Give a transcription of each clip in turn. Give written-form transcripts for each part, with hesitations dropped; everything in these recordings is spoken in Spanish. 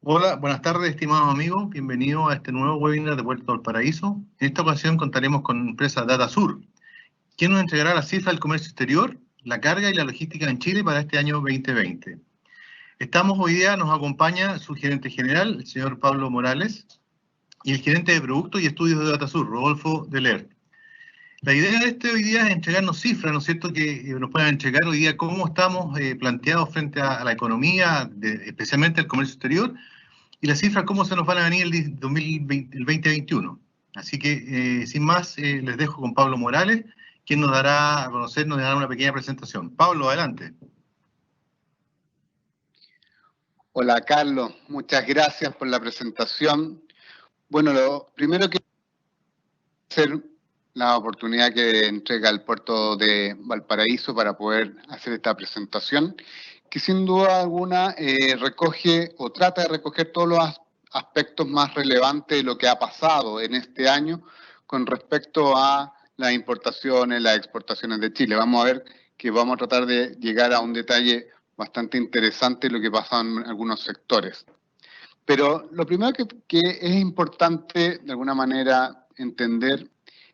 Hola, buenas tardes, estimados amigos. Bienvenidos a este nuevo webinar de Puerto Valparaíso. En esta ocasión contaremos con la empresa DataSur, quien nos entregará la cifra del comercio exterior, la carga y la logística en Chile para este año 2020. Hoy día nos acompaña su gerente general, el señor Pablo Morales, y el gerente de productos y estudios de DataSur, Rodolfo Deler. La idea de hoy día es entregarnos cifras, ¿no es cierto?, que nos puedan entregar hoy día cómo estamos planteados frente a la economía, especialmente el comercio exterior, y las cifras cómo se nos van a venir el 2021. Así que, sin más, les dejo con Pablo Morales, quien nos dará a conocer, nos dará una pequeña presentación. Pablo, adelante. Hola, Carlos. Muchas gracias por la presentación. Bueno, lo primero que hacer la oportunidad que entrega el puerto de Valparaíso para poder hacer esta presentación, que sin duda alguna recoge o trata de recoger todos los aspectos más relevantes de lo que ha pasado en este año con respecto a las importaciones, las exportaciones de Chile. Vamos a ver que vamos a tratar de llegar a un detalle bastante interesante de lo que pasa en algunos sectores. Pero lo primero que es importante de alguna manera entender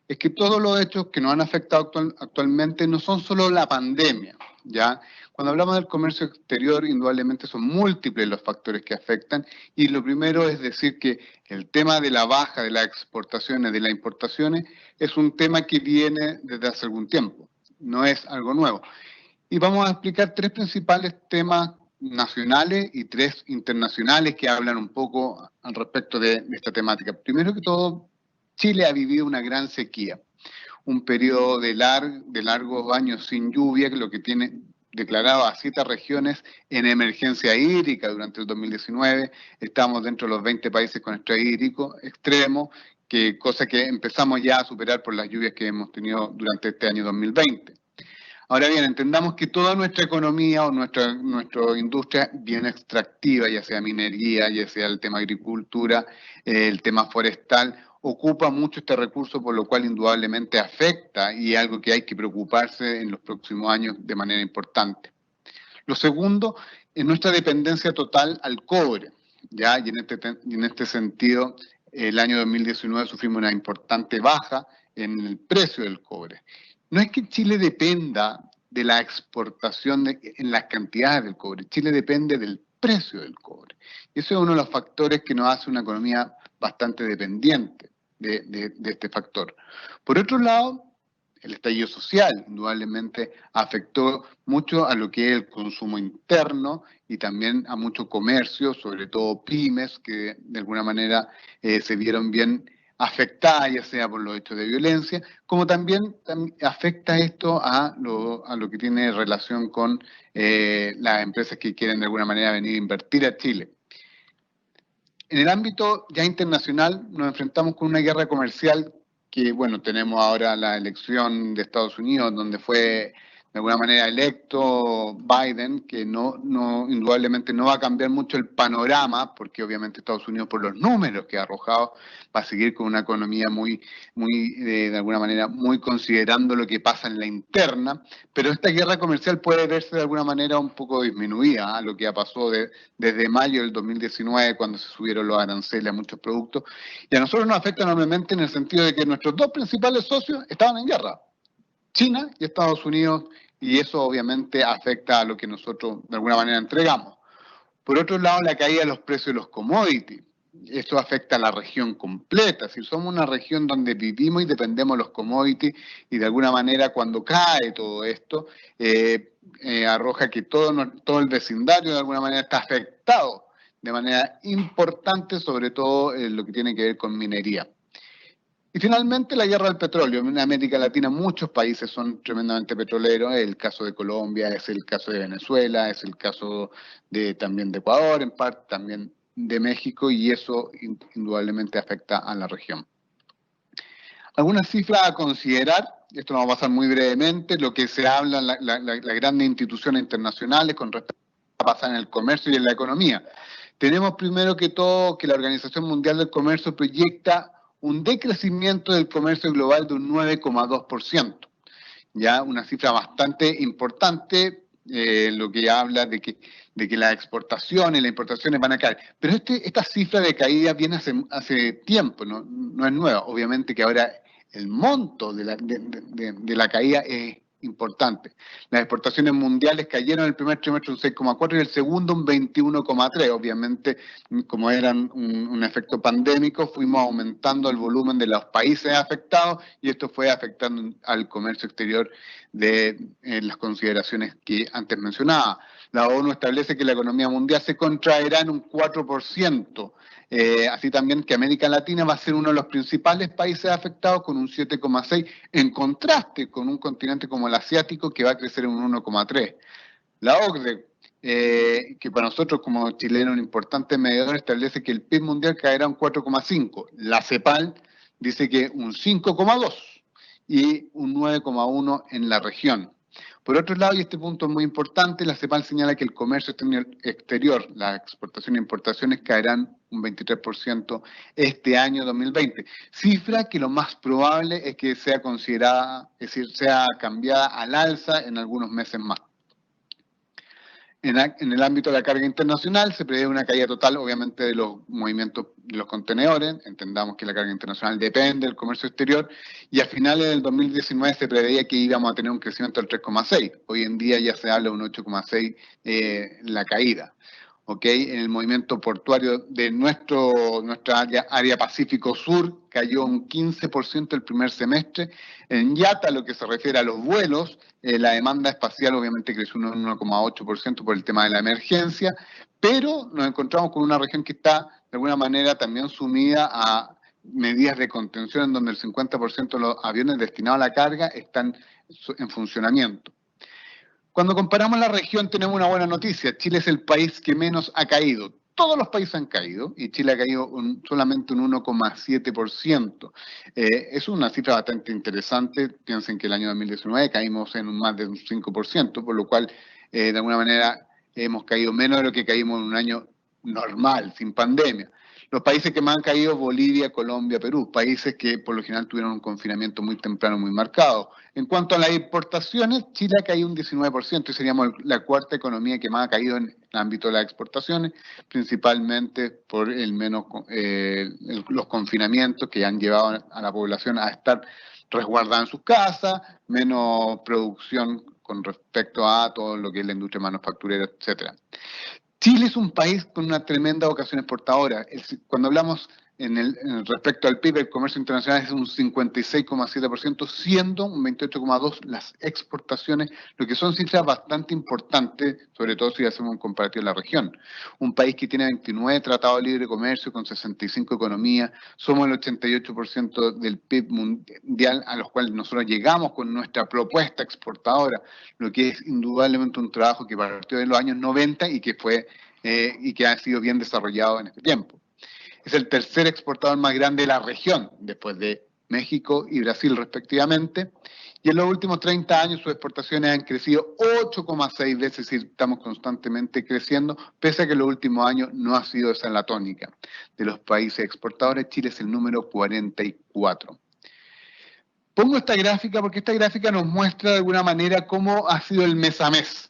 es que todos los hechos que nos han afectado actualmente no son solo la pandemia, ¿ya? Cuando hablamos del comercio exterior, indudablemente son múltiples los factores que afectan, y lo primero es decir que el tema de la baja de las exportaciones, de las importaciones, es un tema que viene desde hace algún tiempo, no es algo nuevo. Y vamos a explicar tres principales temas nacionales y tres internacionales que hablan un poco al respecto de esta temática. Primero que todo, Chile ha vivido una gran sequía, un periodo de largos años sin lluvia, que lo que tiene declarado a 7 regiones en emergencia hídrica durante el 2019. Estamos dentro de los 20 países con estrés hídrico extremo, cosa que empezamos ya a superar por las lluvias que hemos tenido durante este año 2020. Ahora bien, entendamos que toda nuestra economía o nuestra industria bien extractiva, ya sea minería, ya sea el tema agricultura, el tema forestal, ocupa mucho este recurso, por lo cual indudablemente afecta y es algo que hay que preocuparse en los próximos años de manera importante. Lo segundo es nuestra dependencia total al cobre, ¿ya? Y en este sentido, el año 2019 sufrimos una importante baja en el precio del cobre. No es que Chile dependa de la exportación en las cantidades del cobre, Chile depende del precio del cobre. Y eso es uno de los factores que nos hace una economía bastante dependiente de este factor. Por otro lado, el estallido social indudablemente afectó mucho a lo que es el consumo interno y también a mucho comercio, sobre todo pymes, que de alguna manera se vieron bien afectadas, ya sea por los hechos de violencia, como también afecta esto a lo que tiene relación con las empresas que quieren de alguna manera venir a invertir a Chile. En el ámbito ya internacional nos enfrentamos con una guerra comercial que, bueno, tenemos ahora la elección de Estados Unidos, donde fue de alguna manera electo Biden, que indudablemente no va a cambiar mucho el panorama, porque obviamente Estados Unidos, por los números que ha arrojado, va a seguir con una economía de alguna manera, muy considerando lo que pasa en la interna, pero esta guerra comercial puede verse de alguna manera un poco disminuida, lo que ha pasado desde mayo del 2019, cuando se subieron los aranceles a muchos productos, y a nosotros nos afecta enormemente en el sentido de que nuestros dos principales socios estaban en guerra, China y Estados Unidos, y eso obviamente afecta a lo que nosotros de alguna manera entregamos. Por otro lado, la caída de los precios de los commodities. Esto afecta a la región completa. Si somos una región donde vivimos y dependemos de los commodities, y de alguna manera cuando cae todo esto, arroja que todo el vecindario de alguna manera está afectado de manera importante, sobre todo en lo que tiene que ver con minería. Y finalmente la guerra del petróleo. En América Latina muchos países son tremendamente petroleros, es el caso de Colombia, es el caso de Venezuela, es el caso también de Ecuador, en parte también de México, y eso indudablemente afecta a la región. Algunas cifras a considerar, esto nos va a pasar muy brevemente, lo que se habla en las grandes instituciones internacionales con respecto a pasar en el comercio y en la economía. Tenemos primero que todo que la Organización Mundial del Comercio proyecta un decrecimiento del comercio global de un 9,2%, ya una cifra bastante importante lo que habla de que las exportaciones y las importaciones van a caer. Pero esta cifra de caída viene hace tiempo, no es nueva. Obviamente que ahora el monto de la caída es importante. Las exportaciones mundiales cayeron el primer trimestre un 6,4 y el segundo un 21,3. Obviamente, como eran un efecto pandémico, fuimos aumentando el volumen de los países afectados y esto fue afectando al comercio exterior de las consideraciones que antes mencionaba. La ONU establece que la economía mundial se contraerá en un 4%. Así también que América Latina va a ser uno de los principales países afectados con un 7,6, en contraste con un continente como el asiático que va a crecer en un 1,3. La OCDE, que para nosotros como chilenos un importante medidor, establece que el PIB mundial caerá un 4,5. La CEPAL dice que un 5,2 y un 9,1 en la región. Por otro lado, y este punto es muy importante, la CEPAL señala que el comercio exterior, las exportaciones e importaciones caerán un 23% este año 2020. Cifra que lo más probable es que sea considerada, es decir, sea cambiada al alza en algunos meses más. En el ámbito de la carga internacional se prevé una caída total, obviamente, de los movimientos de los contenedores. Entendamos que la carga internacional depende del comercio exterior y a finales del 2019 se preveía que íbamos a tener un crecimiento del 3,6. Hoy en día ya se habla de un 8,6 la caída. ¿Okay? En el movimiento portuario de nuestra área Pacífico Sur cayó un 15% el primer semestre. En IATA, lo que se refiere a los vuelos, la demanda espacial obviamente creció un 1,8% por el tema de la emergencia, pero nos encontramos con una región que está de alguna manera también sumida a medidas de contención en donde el 50% de los aviones destinados a la carga están en funcionamiento. Cuando comparamos la región tenemos una buena noticia. Chile es el país que menos ha caído. Todos los países han caído y Chile ha caído solamente un 1,7%. Es una cifra bastante interesante. Piensen que el año 2019 caímos en más de un 5%, por lo cual de alguna manera hemos caído menos de lo que caímos en un año normal, sin pandemia. Los países que más han caído, Bolivia, Colombia, Perú, países que por lo general tuvieron un confinamiento muy temprano, muy marcado. En cuanto a las importaciones, Chile ha caído un 19% y seríamos la cuarta economía que más ha caído en el ámbito de las exportaciones, principalmente por los confinamientos que han llevado a la población a estar resguardada en sus casas, menos producción con respecto a todo lo que es la industria manufacturera, etcétera. Chile es un país con una tremenda vocación exportadora. Cuando hablamos respecto al PIB, el comercio internacional es un 56,7%, siendo un 28,2% las exportaciones, lo que son cifras bastante importantes, sobre todo si hacemos un comparativo en la región. Un país que tiene 29 tratados de libre comercio con 65 economías, somos el 88% del PIB mundial a los cuales nosotros llegamos con nuestra propuesta exportadora, lo que es indudablemente un trabajo que partió en los años 90 y que ha sido bien desarrollado en este tiempo. Es el tercer exportador más grande de la región, después de México y Brasil respectivamente, y en los últimos 30 años sus exportaciones han crecido 8,6 veces, es decir, estamos constantemente creciendo, pese a que en los últimos años no ha sido esa la tónica. De los países exportadores, Chile es el número 44. Pongo esta gráfica porque esta gráfica nos muestra de alguna manera cómo ha sido el mes a mes.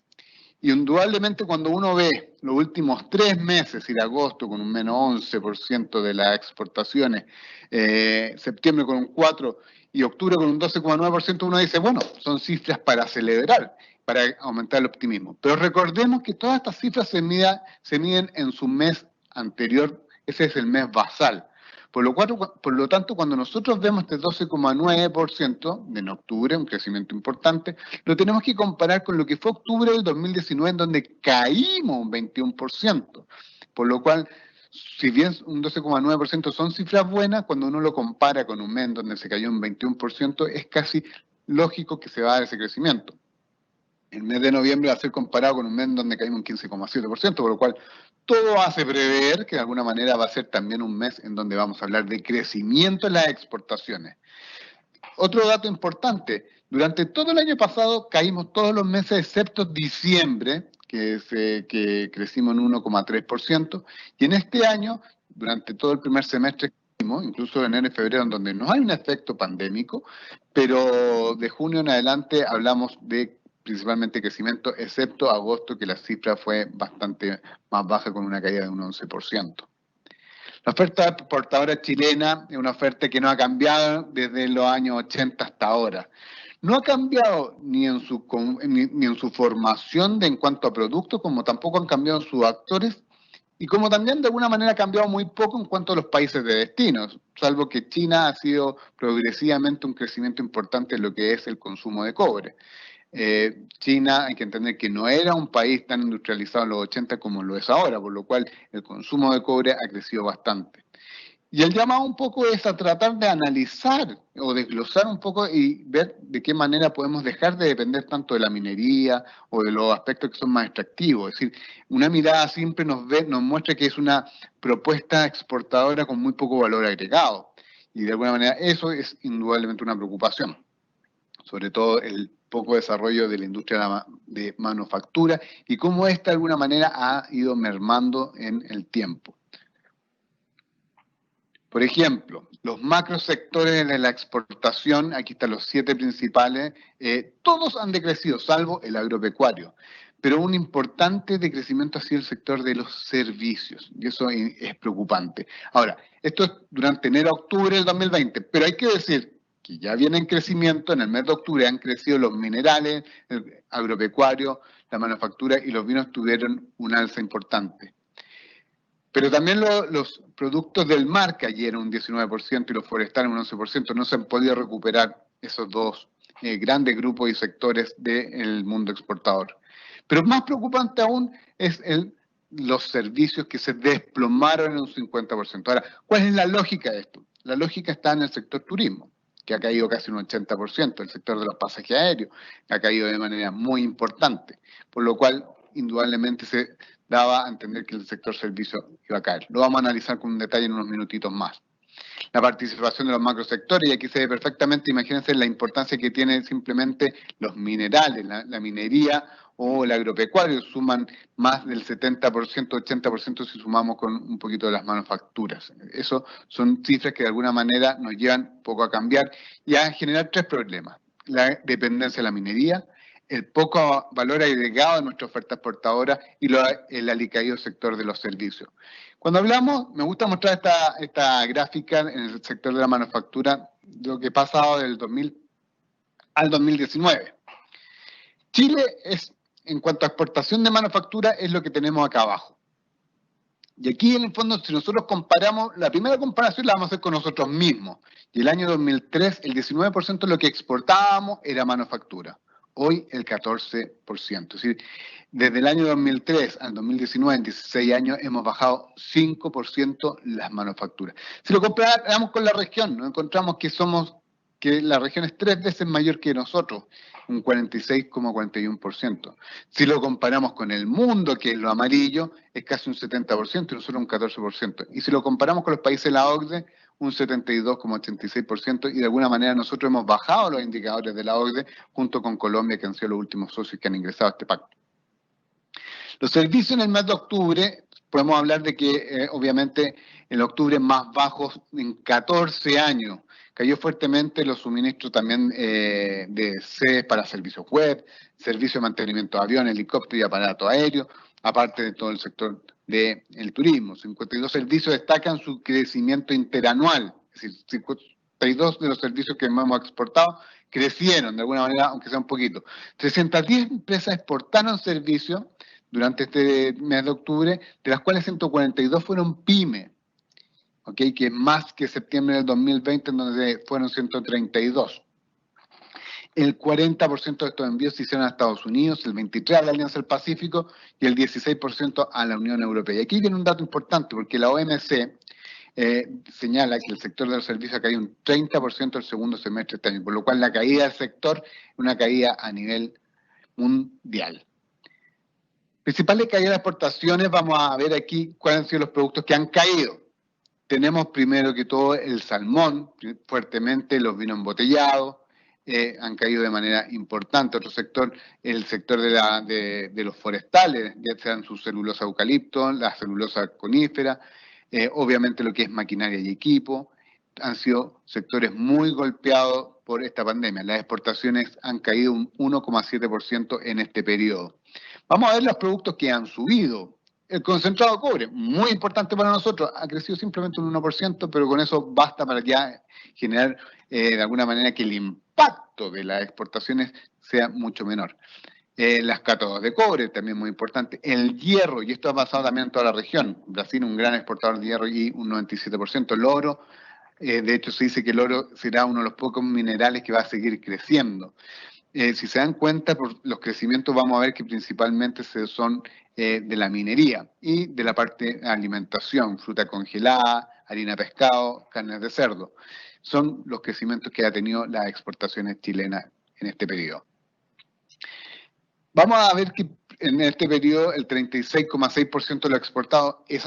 Y indudablemente cuando uno ve los últimos 3 meses, y de agosto con un menos 11% de las exportaciones, septiembre con un 4% y octubre con un 12,9%, uno dice, bueno, son cifras para celebrar, para aumentar el optimismo. Pero recordemos que todas estas cifras se miden en su mes anterior, ese es el mes basal. Por lo tanto, cuando nosotros vemos este 12,9% en octubre, un crecimiento importante, lo tenemos que comparar con lo que fue octubre del 2019, en donde caímos un 21%. Por lo cual, si bien un 12,9% son cifras buenas, cuando uno lo compara con un mes donde se cayó un 21%, es casi lógico que se va a dar ese crecimiento. El mes de noviembre va a ser comparado con un mes donde caímos un 15,7%, por lo cual todo hace prever que de alguna manera va a ser también un mes en donde vamos a hablar de crecimiento en las exportaciones. Otro dato importante, durante todo el año pasado caímos todos los meses excepto diciembre, que crecimos en 1,3%, y en este año, durante todo el primer semestre, incluso enero y febrero, en donde no hay un efecto pandémico, pero de junio en adelante hablamos de principalmente crecimiento, excepto agosto, que la cifra fue bastante más baja con una caída de un 11%. La oferta exportadora chilena es una oferta que no ha cambiado desde los años 80 hasta ahora. No ha cambiado ni en su formación en cuanto a productos, como tampoco han cambiado sus actores, y como también de alguna manera ha cambiado muy poco en cuanto a los países de destino, salvo que China ha sido progresivamente un crecimiento importante en lo que es el consumo de cobre. China, hay que entender que no era un país tan industrializado en los 80 como lo es ahora, por lo cual el consumo de cobre ha crecido bastante. Y el llamado un poco es a tratar de analizar o desglosar un poco y ver de qué manera podemos dejar de depender tanto de la minería o de los aspectos que son más extractivos. Es decir, una mirada siempre nos muestra que es una propuesta exportadora con muy poco valor agregado. Y de alguna manera eso es indudablemente una preocupación. Sobre todo el poco desarrollo de la industria de manufactura y cómo esta de alguna manera ha ido mermando en el tiempo. Por ejemplo, los macrosectores de la exportación, aquí están los 7 principales, todos han decrecido, salvo el agropecuario. Pero un importante decrecimiento ha sido el sector de los servicios, y eso es preocupante. Ahora, esto es durante enero a octubre del 2020, pero hay que decir que ya viene en crecimiento, en el mes de octubre han crecido los minerales, el agropecuario, la manufactura y los vinos tuvieron un alza importante. Pero también los productos del mar cayeron un 19% y los forestales un 11%. No se han podido recuperar esos dos grandes grupos y sectores del mundo exportador. Pero más preocupante aún es los servicios que se desplomaron en un 50%. Ahora, ¿cuál es la lógica de esto? La lógica está en el sector turismo, que ha caído casi un 80%, el sector de los pasajes aéreos, que ha caído de manera muy importante, por lo cual indudablemente se daba a entender que el sector servicio iba a caer. Lo vamos a analizar con un detalle en unos minutitos más. La participación de los macrosectores, y aquí se ve perfectamente, imagínense la importancia que tiene simplemente los minerales, la minería o el agropecuario, suman más del 70%, 80% si sumamos con un poquito de las manufacturas. Eso son cifras que de alguna manera nos llevan un poco a cambiar y a generar 3 problemas. La dependencia de la minería, el poco valor agregado de nuestra oferta exportadora y el alicaído sector de los servicios. Cuando hablamos, me gusta mostrar esta gráfica en el sector de la manufactura, lo que ha pasado del 2000 al 2019. Chile es, en cuanto a exportación de manufactura, es lo que tenemos acá abajo. Y aquí, en el fondo, si nosotros comparamos, la primera comparación la vamos a hacer con nosotros mismos. Y el año 2003, el 19% de lo que exportábamos era manufactura. Hoy el 14%. Es decir, desde el año 2003 al 2019, en 16 años, hemos bajado 5% las manufacturas. Si lo comparamos con la región, nos encontramos que la región es 3 veces mayor que nosotros, un 46,41%. Si lo comparamos con el mundo, que es lo amarillo, es casi un 70% y nosotros un 14%. Y si lo comparamos con los países de la OCDE, un 72,86%, y de alguna manera nosotros hemos bajado los indicadores de la OCDE junto con Colombia, que han sido los últimos socios que han ingresado a este pacto. Los servicios en el mes de octubre, podemos hablar de que obviamente en octubre más bajos en 14 años. Cayó fuertemente los suministros también de sedes para servicios web, servicio de mantenimiento de avión, helicóptero y aparato aéreo, aparte de todo el sector del turismo. 52 servicios destacan su crecimiento interanual, es decir, 52 de los servicios que hemos exportado crecieron de alguna manera, aunque sea un poquito. 310 empresas exportaron servicios durante este mes de octubre, de las cuales 142 fueron pyme, ¿okay? Que es más que septiembre del 2020, en donde fueron 132. El 40% de estos envíos se hicieron a Estados Unidos, el 23% a la Alianza del Pacífico y el 16% a la Unión Europea. Y aquí viene un dato importante, porque la OMC señala que el sector de los servicios ha caído un 30% el segundo semestre de este año, por lo cual la caída del sector es una caída a nivel mundial. Principales caídas de exportaciones, vamos a ver aquí cuáles han sido los productos que han caído. Tenemos primero que todo el salmón, fuertemente los vinos embotellados, han caído de manera importante. Otro sector, el sector de los forestales, ya sean su celulosa eucalipto, la celulosa conífera, obviamente lo que es maquinaria y equipo, han sido sectores muy golpeados por esta pandemia. Las exportaciones han caído un 1,7% en este periodo. Vamos a ver los productos que han subido. El concentrado de cobre, muy importante para nosotros, ha crecido simplemente un 1%, pero con eso basta para ya generar de alguna manera que el impacto de las exportaciones sea mucho menor. Las cátodas de cobre, también muy importante. El hierro, y esto ha pasado también en toda la región. Brasil, un gran exportador de hierro y un 97%. El oro, de hecho se dice que el oro será uno de los pocos minerales que va a seguir creciendo. Si se dan cuenta, por los crecimientos vamos a ver que principalmente son de la minería y de la parte de alimentación, fruta congelada, harina de pescado, carnes de cerdo. Son los crecimientos que ha tenido las exportaciones chilenas en este periodo. Vamos a ver que en este periodo el 36,6% de lo exportado es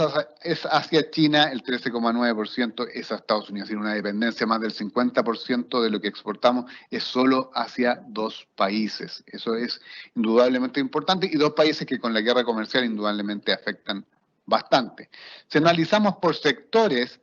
hacia China, el 13,9% es a Estados Unidos. Tiene una dependencia más del 50% de lo que exportamos es solo hacia dos países. Eso es indudablemente importante y dos países que con la guerra comercial indudablemente afectan bastante. Si analizamos por sectores,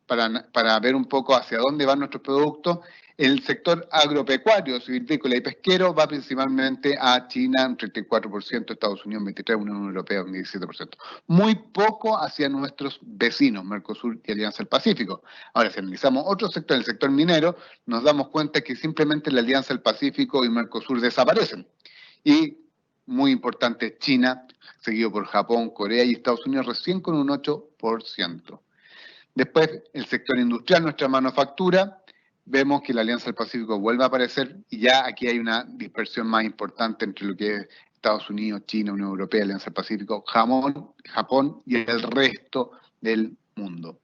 para ver un poco hacia dónde van nuestros productos, el sector agropecuario, silvícola y pesquero va principalmente a China, un 34%, Estados Unidos, un 23%, Unión Europea, un 17%. Muy poco hacia nuestros vecinos, Mercosur y Alianza del Pacífico. Ahora, si analizamos otro sector, el sector minero, nos damos cuenta que simplemente la Alianza del Pacífico y Mercosur desaparecen. Y, muy importante, China, seguido por Japón, Corea y Estados Unidos, recién con un 8%. Después, el sector industrial, nuestra manufactura, vemos que la Alianza del Pacífico vuelve a aparecer y ya aquí hay una dispersión más importante entre lo que es Estados Unidos, China, Unión Europea, Alianza del Pacífico, Japón y el resto del mundo.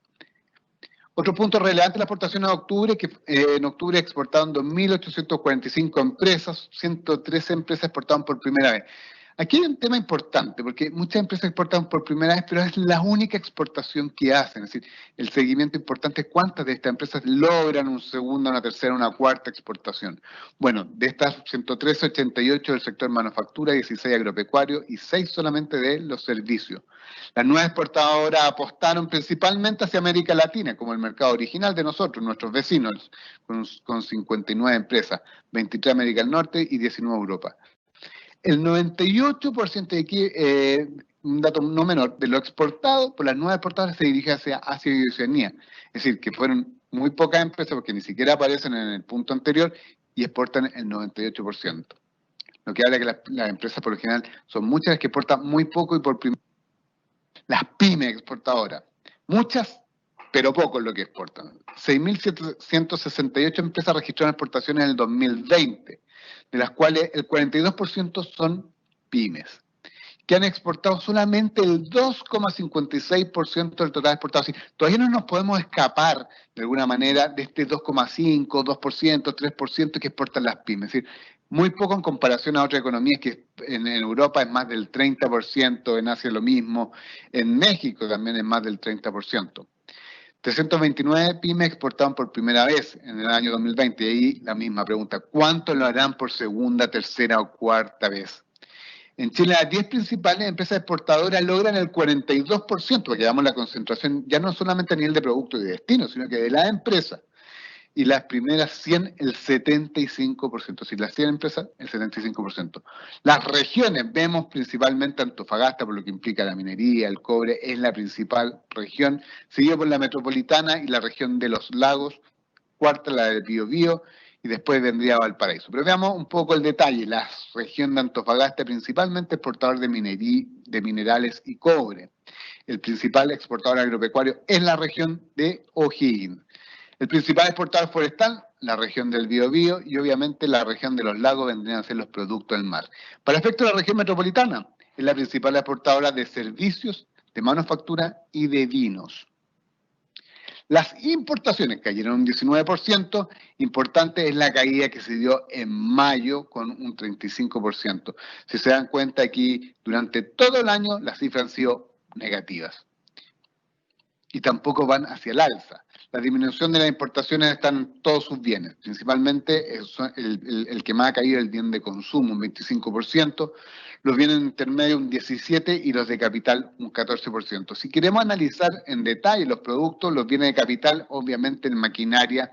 Otro punto relevante de la exportación de octubre, que en octubre exportaron 2.845 empresas, 113 empresas exportaron por primera vez. Aquí hay un tema importante, porque muchas empresas exportan por primera vez, pero es la única exportación que hacen. Es decir, el seguimiento importante es cuántas de estas empresas logran una segunda, una tercera, una cuarta exportación. Bueno, de estas 113, 88 del sector manufactura, 16 agropecuario y 6 solamente de los servicios. Las nuevas exportadoras apostaron principalmente hacia América Latina, como el mercado original de nosotros, nuestros vecinos, con 59 empresas, 23 América del Norte y 19 Europa. El 98% de aquí, un dato no menor, de lo exportado por las nuevas exportadoras se dirige hacia Asia y Oceanía. Es decir, que fueron muy pocas empresas porque ni siquiera aparecen en el punto anterior y exportan el 98%. Lo que habla que las empresas por lo general son muchas las que exportan muy poco y por primera vez. Las pymes exportadoras, muchas, pero poco es lo que exportan. 6.168 empresas registraron exportaciones en el 2020. De las cuales el 42% son pymes, que han exportado solamente el 2,56% del total exportado. Así, todavía no nos podemos escapar, de alguna manera, de este 2,5%, 2%, 3% que exportan las pymes. Es decir, muy poco en comparación a otras economías que en Europa es más del 30%, en Asia lo mismo, en México también es más del 30%. 329 pymes exportaron por primera vez en el año 2020. Y ahí la misma pregunta, ¿cuánto lo harán por segunda, tercera o cuarta vez? En Chile, las 10 principales empresas exportadoras logran el 42%, porque damos la concentración ya no solamente a nivel de producto y de destino, sino que de las empresas. Y las primeras 100, el 75%. Si las 100 empresas, el 75%. Las regiones, vemos principalmente Antofagasta, por lo que implica la minería, el cobre, es la principal región, seguido por la metropolitana y la región de los lagos, cuarta la de Biobío, y después vendría Valparaíso. Pero veamos un poco el detalle. La región de Antofagasta, principalmente exportador de minerales y cobre. El principal exportador agropecuario es la región de O'Higgins. El principal exportador forestal, la región del Biobío, y obviamente la región de los lagos vendrían a ser los productos del mar. Para efecto de la región metropolitana, es la principal exportadora de servicios, de manufactura y de vinos. Las importaciones cayeron un 19%, importante es la caída que se dio en mayo con un 35%. Si se dan cuenta aquí, durante todo el año las cifras han sido negativas. Y tampoco van hacia el alza. La disminución de las importaciones está en todos sus bienes, principalmente el que más ha caído es el bien de consumo, un 25%, los bienes intermedios un 17% y los de capital un 14%. Si queremos analizar en detalle los productos, los bienes de capital, obviamente en maquinaria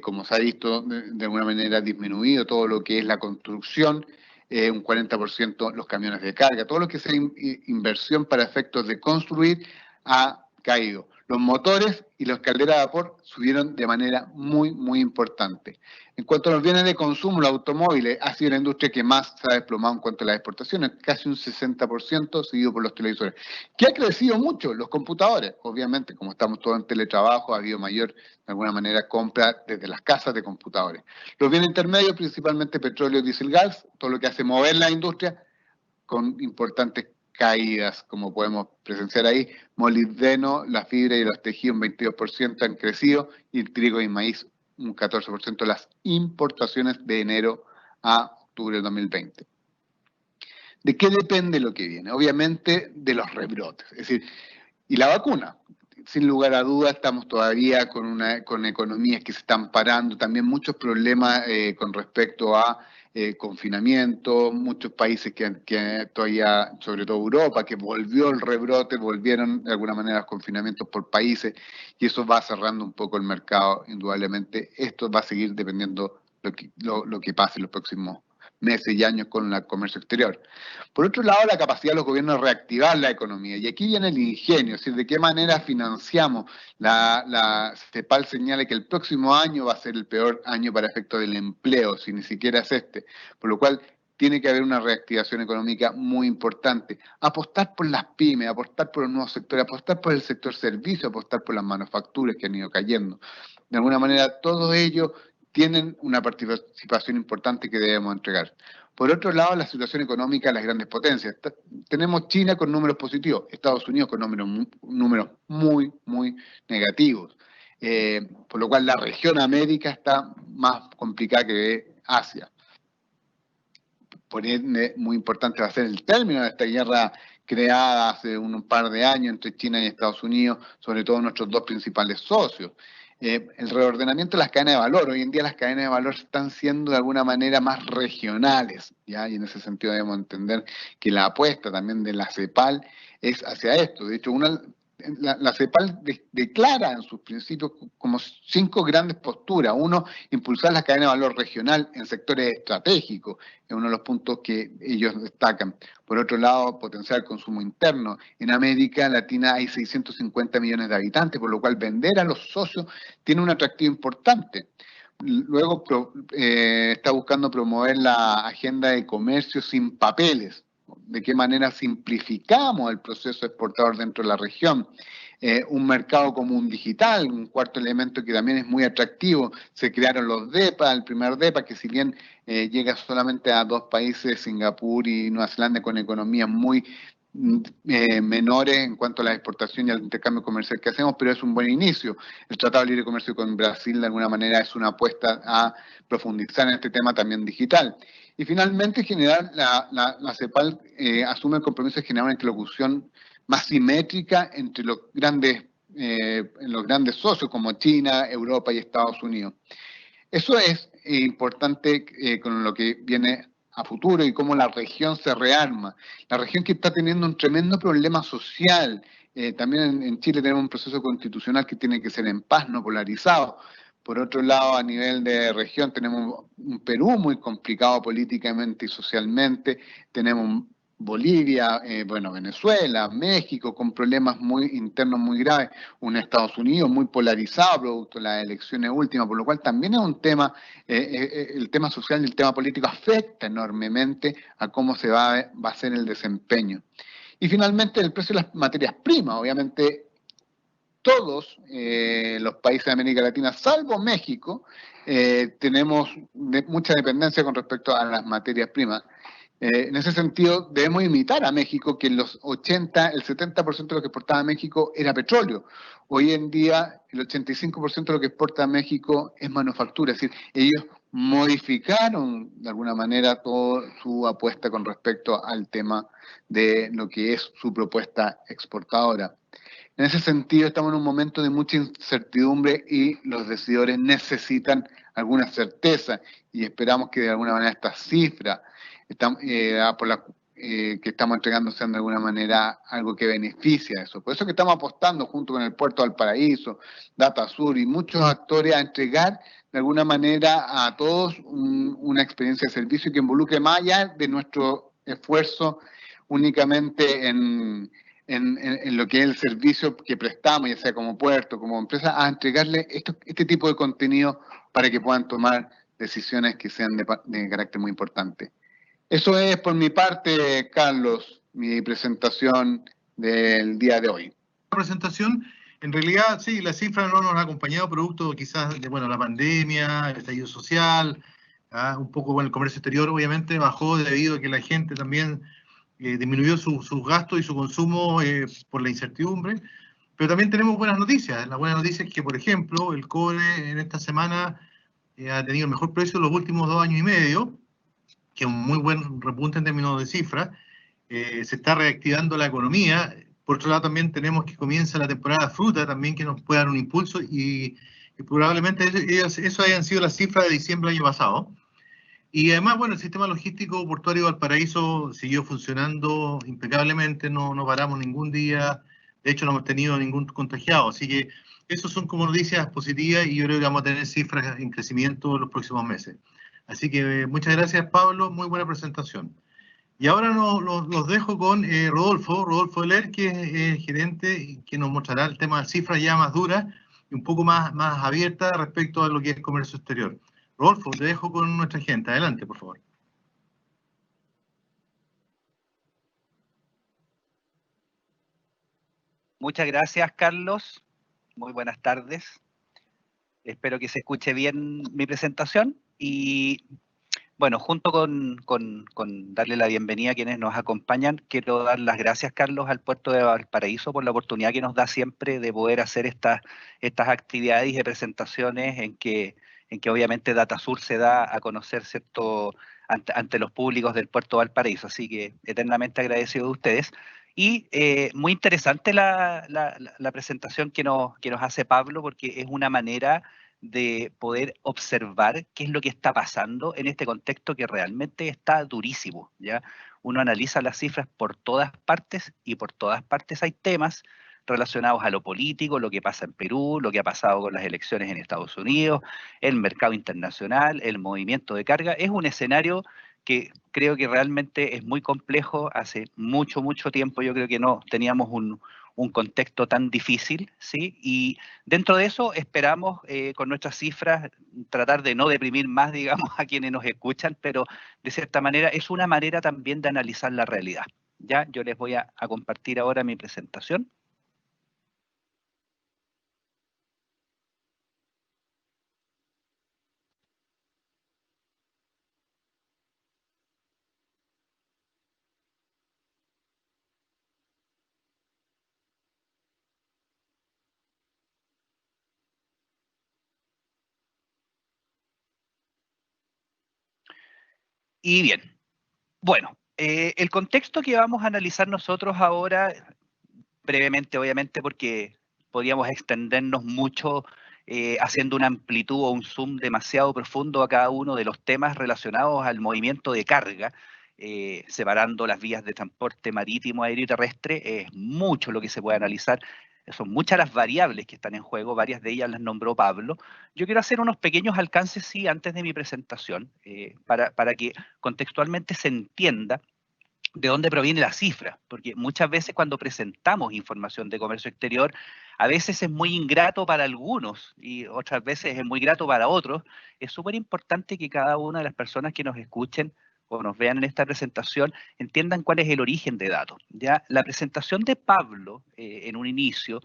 como se ha visto de alguna manera disminuido todo lo que es la construcción, un 40% los camiones de carga, todo lo que sea inversión para efectos de construir ha caído. Los motores y las calderas de vapor subieron de manera muy, muy importante. En cuanto a los bienes de consumo, los automóviles ha sido la industria que más se ha desplomado en cuanto a las exportaciones, casi un 60%, seguido por los televisores. ¿Qué ha crecido mucho? Los computadores. Obviamente, como estamos todos en teletrabajo, ha habido mayor, de alguna manera, compra desde las casas de computadores. Los bienes intermedios, principalmente petróleo, diésel, gas, todo lo que hace mover la industria, con importantes caídas, como podemos presenciar ahí. Molibdeno, la fibra y los tejidos un 22% han crecido, y el trigo y maíz un 14% las importaciones de enero a octubre del 2020. ¿De qué depende lo que viene? Obviamente de los rebrotes, es decir, y la vacuna. Sin lugar a dudas estamos todavía con economías que se están parando, también muchos problemas con respecto a confinamiento, muchos países que todavía, sobre todo Europa, que volvió el rebrote, volvieron de alguna manera los confinamientos por países, y eso va cerrando un poco el mercado, indudablemente. Esto va a seguir dependiendo lo que pase en los próximos meses y años con el comercio exterior. Por otro lado, la capacidad de los gobiernos de reactivar la economía. Y aquí viene el ingenio, es decir, de qué manera financiamos. La CEPAL señala que el próximo año va a ser el peor año para efectos del empleo, si ni siquiera es este. Por lo cual, tiene que haber una reactivación económica muy importante. Apostar por las pymes, apostar por los nuevos sectores, apostar por el sector servicio, apostar por las manufacturas que han ido cayendo. De alguna manera, todo ello tienen una participación importante que debemos entregar. Por otro lado, la situación económica de las grandes potencias. Tenemos China con números positivos, Estados Unidos con números muy, muy negativos. Por lo cual la región América está más complicada que Asia. Por ende, muy importante va a ser el término de esta guerra creada hace un par de años entre China y Estados Unidos, sobre todo nuestros dos principales socios. El reordenamiento de las cadenas de valor. Hoy en día las cadenas de valor están siendo de alguna manera más regionales, ¿ya? Y en ese sentido debemos entender que la apuesta también de la CEPAL es hacia esto. De hecho, la CEPAL declara en sus principios como 5 grandes posturas. Uno, impulsar la cadena de valor regional en sectores estratégicos, es uno de los puntos que ellos destacan. Por otro lado, potenciar el consumo interno. En América Latina hay 650 millones de habitantes, por lo cual vender a los socios tiene un atractivo importante. Luego está buscando promover la agenda de comercio sin papeles. De qué manera simplificamos el proceso exportador dentro de la región. Un mercado común digital, un cuarto elemento que también es muy atractivo. Se crearon los DEPA, el primer DEPA, que si bien llega solamente a 2 países, Singapur y Nueva Zelanda, con economías muy menores en cuanto a la exportación y al intercambio comercial que hacemos, pero es un buen inicio. El Tratado de Libre Comercio con Brasil, de alguna manera, es una apuesta a profundizar en este tema también digital. Y finalmente, generar la CEPAL asume el compromiso de generar una interlocución más simétrica entre los grandes socios como China, Europa y Estados Unidos. Eso es importante con lo que viene a futuro y cómo la región se rearma. La región que está teniendo un tremendo problema social. También en Chile tenemos un proceso constitucional que tiene que ser en paz, no polarizado. Por otro lado, a nivel de región, tenemos un Perú muy complicado políticamente y socialmente. Tenemos Bolivia, Venezuela, México, con problemas muy internos muy graves. Un Estados Unidos muy polarizado, producto de las elecciones últimas, por lo cual también es un tema, el tema social y el tema político afecta enormemente a cómo se va a hacer el desempeño. Y finalmente, el precio de las materias primas. Obviamente, todos los países de América Latina, salvo México, tenemos mucha dependencia con respecto a las materias primas. En ese sentido, debemos imitar a México, que en los 80, el 70% de lo que exportaba a México era petróleo. Hoy en día, el 85% de lo que exporta a México es manufactura. Es decir, ellos modificaron de alguna manera toda su apuesta con respecto al tema de lo que es su propuesta exportadora. En ese sentido, estamos en un momento de mucha incertidumbre y los decidores necesitan alguna certeza, y esperamos que de alguna manera esta cifra que estamos entregando sean de alguna manera algo que beneficie a eso. Por eso que estamos apostando junto con el Puerto de Valparaíso, DataSur y muchos actores a entregar de alguna manera a todos una experiencia de servicio que involucre más allá de nuestro esfuerzo únicamente en lo que es el servicio que prestamos, ya sea como puerto, como empresa, a entregarle este tipo de contenido para que puedan tomar decisiones que sean de carácter muy importante. Eso es por mi parte, Carlos, mi presentación del día de hoy. La presentación, en realidad, sí, la cifra no nos ha acompañado producto quizás de, bueno, la pandemia, el estallido social, un poco, bueno, el comercio exterior obviamente bajó debido a que la gente también disminuyó sus gastos y su consumo por la incertidumbre, pero también tenemos buenas noticias. La buena noticia es que, por ejemplo, el cobre en esta semana ha tenido el mejor precio de los últimos 2 años y medio, que es un muy buen repunte en términos de cifras. Se está reactivando la economía. Por otro lado, también tenemos que comienza la temporada de fruta, también que nos puede dar un impulso, y probablemente eso hayan sido las cifras de diciembre del año pasado. Y además, bueno, el sistema logístico portuario de Valparaíso siguió funcionando impecablemente, no paramos ningún día, de hecho no hemos tenido ningún contagiado, así que eso son como noticias positivas y yo creo que vamos a tener cifras en crecimiento en los próximos meses. Así que muchas gracias, Pablo, muy buena presentación. Y ahora los dejo con Rodolfo Heller, que es gerente, que nos mostrará el tema de cifras ya más duras y un poco más abiertas respecto a lo que es comercio exterior. Rodolfo, te dejo con nuestra gente. Adelante, por favor. Muchas gracias, Carlos. Muy buenas tardes. Espero que se escuche bien mi presentación y, bueno, junto con darle la bienvenida a quienes nos acompañan, quiero dar las gracias, Carlos, al Puerto de Valparaíso por la oportunidad que nos da siempre de poder hacer estas actividades de presentaciones en que obviamente DataSur se da a conocer, ¿cierto?, ante los públicos del Puerto de Valparaíso. Así que eternamente agradecido de ustedes. Y muy interesante la presentación que nos hace Pablo, porque es una manera de poder observar qué es lo que está pasando en este contexto que realmente está durísimo, ¿ya? Uno analiza las cifras por todas partes y por todas partes hay temas relacionados a lo político, lo que pasa en Perú, lo que ha pasado con las elecciones en Estados Unidos, el mercado internacional, el movimiento de carga. Es un escenario que creo que realmente es muy complejo. Hace mucho tiempo yo creo que no teníamos un contexto tan difícil, ¿sí? Y dentro de eso esperamos con nuestras cifras tratar de no deprimir más, digamos, a quienes nos escuchan, pero de cierta manera es una manera también de analizar la realidad. Ya, yo les voy a compartir ahora mi presentación. Y bien, bueno, el contexto que vamos a analizar nosotros ahora, brevemente obviamente porque podríamos extendernos mucho haciendo una amplitud o un zoom demasiado profundo a cada uno de los temas relacionados al movimiento de carga, separando las vías de transporte marítimo, aéreo y terrestre, es mucho lo que se puede analizar. Son muchas las variables que están en juego, varias de ellas las nombró Pablo. Yo quiero hacer unos pequeños alcances, sí, antes de mi presentación, para que contextualmente se entienda de dónde proviene la cifra, porque muchas veces cuando presentamos información de comercio exterior, a veces es muy ingrato para algunos y otras veces es muy grato para otros. Es súper importante que cada una de las personas que nos escuchen o nos vean en esta presentación entiendan cuál es el origen de datos. Ya la presentación de Pablo en un inicio,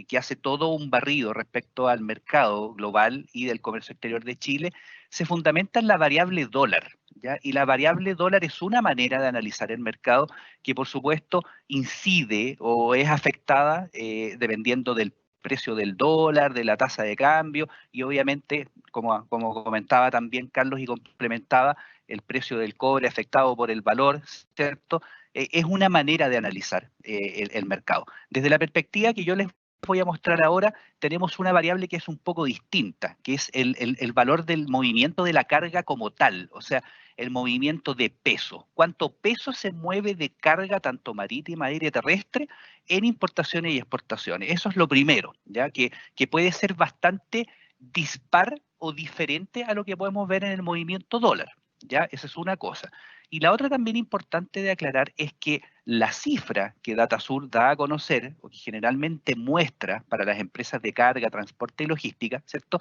que hace todo un barrido respecto al mercado global y del comercio exterior de Chile, se fundamenta en la variable dólar, ¿ya? Y la variable dólar es una manera de analizar el mercado que, por supuesto, incide o es afectada dependiendo del precio del dólar, de la tasa de cambio y obviamente, como comentaba también Carlos y complementaba, el precio del cobre afectado por el valor, ¿cierto? Es una manera de analizar el mercado. Desde la perspectiva que yo les voy a mostrar ahora, tenemos una variable que es un poco distinta, que es el valor del movimiento de la carga como tal. O sea, el movimiento de peso. ¿Cuánto peso se mueve de carga, tanto marítima, aérea, terrestre, en importaciones y exportaciones? Eso es lo primero, ¿ya? Que puede ser bastante dispar o diferente a lo que podemos ver en el movimiento dólar, ¿ya? Esa es una cosa. Y la otra también importante de aclarar es que la cifra que DataSur da a conocer, o que generalmente muestra para las empresas de carga, transporte y logística, ¿cierto?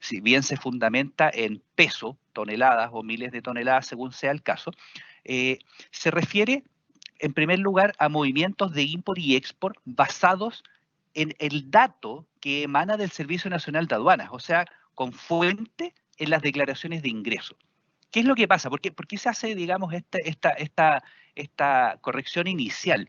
Si bien se fundamenta en peso, toneladas o miles de toneladas, según sea el caso, se refiere en primer lugar a movimientos de import y export basados en el dato que emana del Servicio Nacional de Aduanas, o sea, con fuente en las declaraciones de ingresos. ¿Qué es lo que pasa? ¿Por qué se hace, digamos, esta corrección inicial?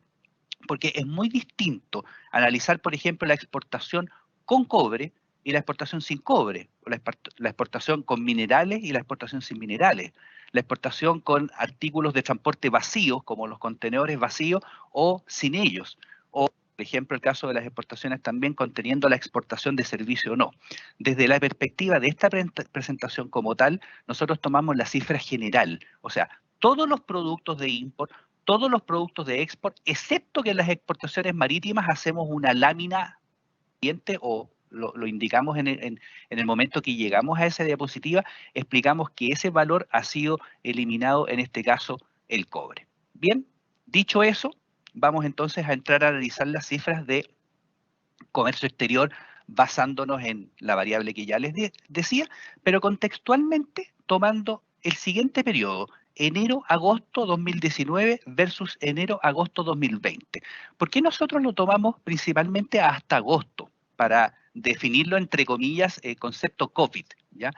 Porque es muy distinto analizar, por ejemplo, la exportación con cobre y la exportación sin cobre, o la exportación con minerales y la exportación sin minerales, la exportación con artículos de transporte vacíos, como los contenedores vacíos, o sin ellos, o por ejemplo el caso de las exportaciones también conteniendo la exportación de servicio o no. Desde la perspectiva de esta presentación como tal, nosotros tomamos la cifra general, o sea, todos los productos de import, todos los productos de export, excepto que en las exportaciones marítimas hacemos una lámina o lo indicamos en el momento que llegamos a esa diapositiva, explicamos que ese valor ha sido eliminado, en este caso, el cobre. Bien, dicho eso, vamos entonces a entrar a analizar las cifras de comercio exterior basándonos en la variable que ya les decía, pero contextualmente tomando el siguiente periodo, enero-agosto 2019 versus enero-agosto 2020. ¿Por qué nosotros lo tomamos principalmente hasta agosto? Para definirlo entre comillas, concepto COVID, ¿ya?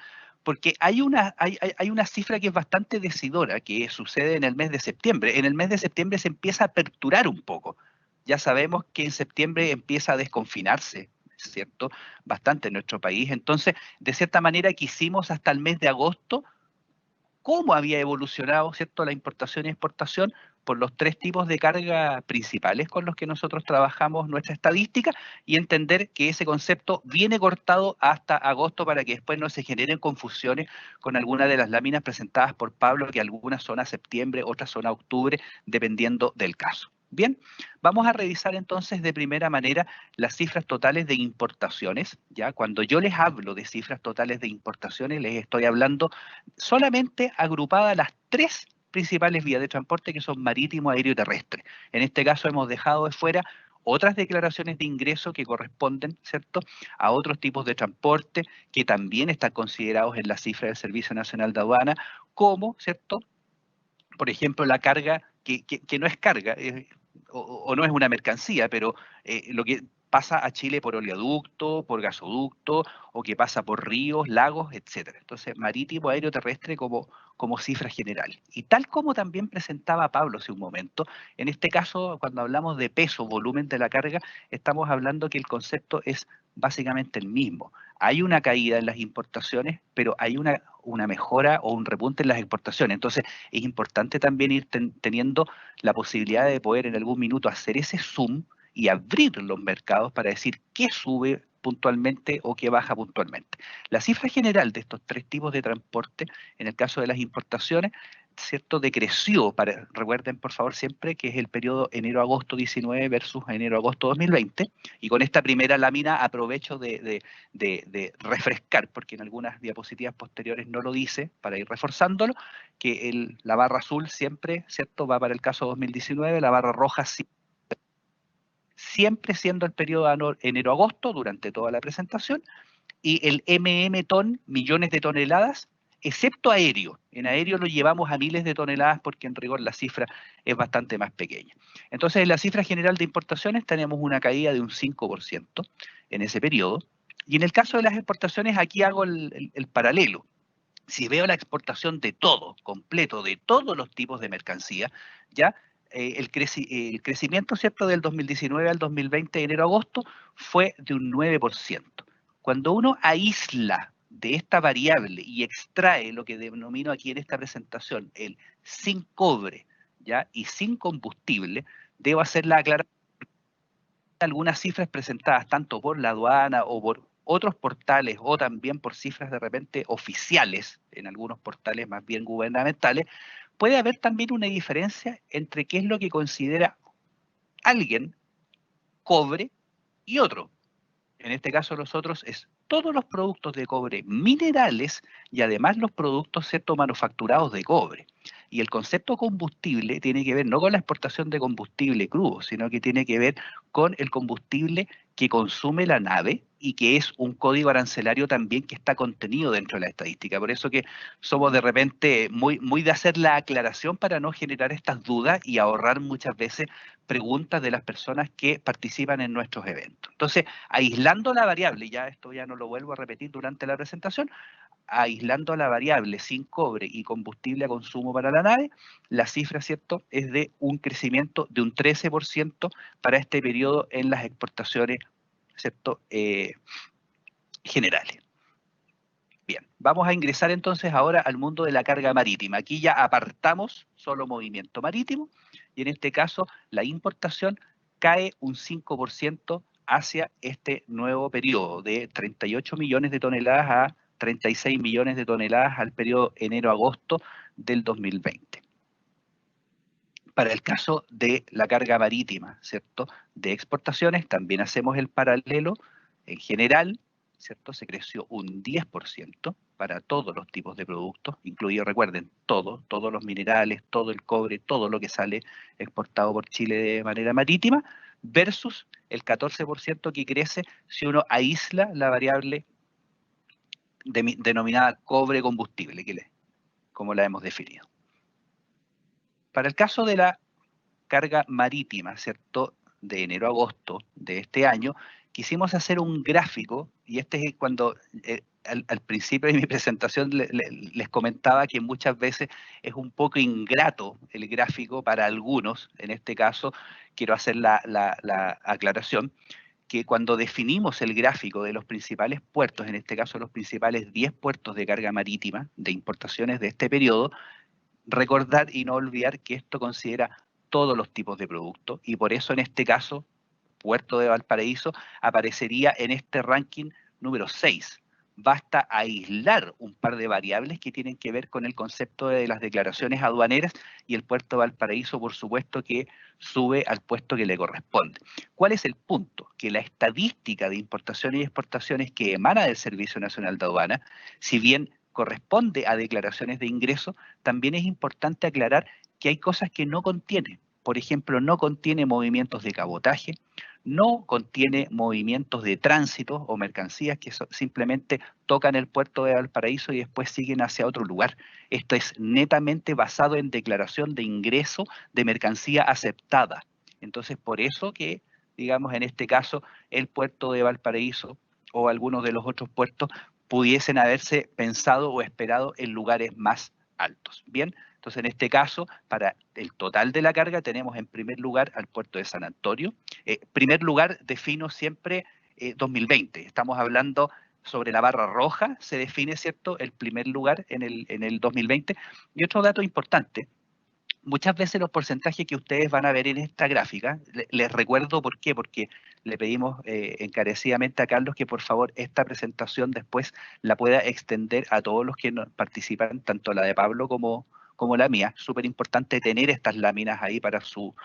Porque hay una cifra que es bastante decidora, que sucede en el mes de septiembre. En el mes de septiembre se empieza a aperturar un poco. Ya sabemos que en septiembre empieza a desconfinarse, ¿cierto? Bastante en nuestro país. Entonces, de cierta manera, quisimos hasta el mes de agosto cómo había evolucionado, ¿cierto?, la importación y exportación por los tres tipos de carga principales con los que nosotros trabajamos nuestra estadística y entender que ese concepto viene cortado hasta agosto para que después no se generen confusiones con alguna de las láminas presentadas por Pablo, que algunas son a septiembre, otras son a octubre, dependiendo del caso. Bien, vamos a revisar entonces de primera manera las cifras totales de importaciones. Ya cuando yo les hablo de cifras totales de importaciones, les estoy hablando solamente agrupadas las tres principales vías de transporte, que son marítimo, aéreo y terrestre. En este caso hemos dejado de fuera otras declaraciones de ingreso que corresponden, ¿cierto?, a otros tipos de transporte que también están considerados en la cifra del Servicio Nacional de Aduana, como, ¿cierto?, por ejemplo, la carga, que no es carga, o no es una mercancía, pero lo que pasa a Chile por oleoducto, por gasoducto, o que pasa por ríos, lagos, etcétera. Entonces, marítimo, aéreo, terrestre como cifra general. Y tal como también presentaba Pablo hace un momento, en este caso, cuando hablamos de peso, volumen de la carga, estamos hablando que el concepto es básicamente el mismo. Hay una caída en las importaciones, pero hay una mejora o un repunte en las exportaciones. Entonces, es importante también ir teniendo la posibilidad de poder en algún minuto hacer ese zoom y abrir los mercados para decir qué sube puntualmente o qué baja puntualmente. La cifra general de estos tres tipos de transporte, en el caso de las importaciones, ¿cierto?, decreció, recuerden por favor siempre que es el periodo enero-agosto 19 versus enero-agosto 2020, y con esta primera lámina aprovecho de refrescar, porque en algunas diapositivas posteriores no lo dice, para ir reforzándolo, que la barra azul siempre, ¿cierto?, va para el caso 2019, la barra roja siempre siendo el periodo enero-agosto durante toda la presentación, y el ton, millones de toneladas, excepto aéreo. En aéreo lo llevamos a miles de toneladas porque en rigor la cifra es bastante más pequeña. Entonces, en la cifra general de importaciones tenemos una caída de un 5% en ese periodo. Y en el caso de las exportaciones, aquí hago el paralelo. Si veo la exportación de todo, completo, de todos los tipos de mercancía, ya el crecimiento, ¿cierto?, del 2019 al 2020, enero-agosto, fue de un 9%. Cuando uno aísla de esta variable y extrae lo que denomino aquí en esta presentación el sin cobre, ¿ya?, y sin combustible, debo hacer la aclaración. Algunas cifras presentadas tanto por la aduana o por otros portales o también por cifras de repente oficiales, en algunos portales más bien gubernamentales, puede haber también una diferencia entre qué es lo que considera alguien cobre y otro. En este caso los otros es todos los productos de cobre minerales y además los productos manufacturados de cobre. Y el concepto combustible tiene que ver no con la exportación de combustible crudo, sino que tiene que ver con el combustible que consume la nave y que es un código arancelario también que está contenido dentro de la estadística. Por eso que somos de repente muy de hacer la aclaración para no generar estas dudas y ahorrar muchas veces preguntas de las personas que participan en nuestros eventos. Entonces, aislando la variable, ya esto ya no lo vuelvo a repetir durante la presentación, aislando la variable sin cobre y combustible a consumo para la nave, la cifra, ¿cierto?, es de un crecimiento de un 13% para este periodo en las exportaciones, ¿cierto?, generales. Bien, vamos a ingresar entonces ahora al mundo de la carga marítima. Aquí ya apartamos solo movimiento marítimo y en este caso la importación cae un 5% hacia este nuevo periodo de 38 millones de toneladas a 36 millones de toneladas al periodo enero-agosto del 2020. Para el caso de la carga marítima, ¿cierto?, de exportaciones, también hacemos el paralelo. En general, ¿cierto?, se creció un 10% para todos los tipos de productos, incluido, recuerden, todos los minerales, todo el cobre, todo lo que sale exportado por Chile de manera marítima, versus el 14% que crece si uno aísla la variable denominada cobre combustible, como la hemos definido. Para el caso de la carga marítima, ¿cierto?, de enero a agosto de este año, quisimos hacer un gráfico, y este es cuando al principio de mi presentación les comentaba que muchas veces es un poco ingrato el gráfico para algunos. En este caso quiero hacer la aclaración que cuando definimos el gráfico de los principales puertos, en este caso los principales 10 puertos de carga marítima de importaciones de este periodo, recordar y no olvidar que esto considera todos los tipos de productos y por eso en este caso Puerto de Valparaíso aparecería en este ranking número 6. Basta aislar un par de variables que tienen que ver con el concepto de las declaraciones aduaneras y el Puerto de Valparaíso, por supuesto, que sube al puesto que le corresponde. ¿Cuál es el punto? Que la estadística de importaciones y exportaciones que emana del Servicio Nacional de Aduana, si bien corresponde a declaraciones de ingreso, también es importante aclarar que hay cosas que no contiene. Por ejemplo, no contiene movimientos de cabotaje, no contiene movimientos de tránsito o mercancías que simplemente tocan el puerto de Valparaíso y después siguen hacia otro lugar. Esto es netamente basado en declaración de ingreso de mercancía aceptada. Entonces, por eso que, digamos, en este caso, el puerto de Valparaíso o algunos de los otros puertos pudiesen haberse pensado o esperado en lugares más altos. Bien, entonces en este caso, para el total de la carga tenemos en primer lugar al puerto de San Antonio. Primer lugar defino siempre 2020. Estamos hablando sobre la barra roja, se define, ¿cierto?, el primer lugar en el 2020. Y otro dato importante, muchas veces los porcentajes que ustedes van a ver en esta gráfica, les recuerdo por qué, porque le pedimos encarecidamente a Carlos que por favor esta presentación después la pueda extender a todos los que participan, tanto la de Pablo como la mía. Súper importante tener estas láminas ahí para su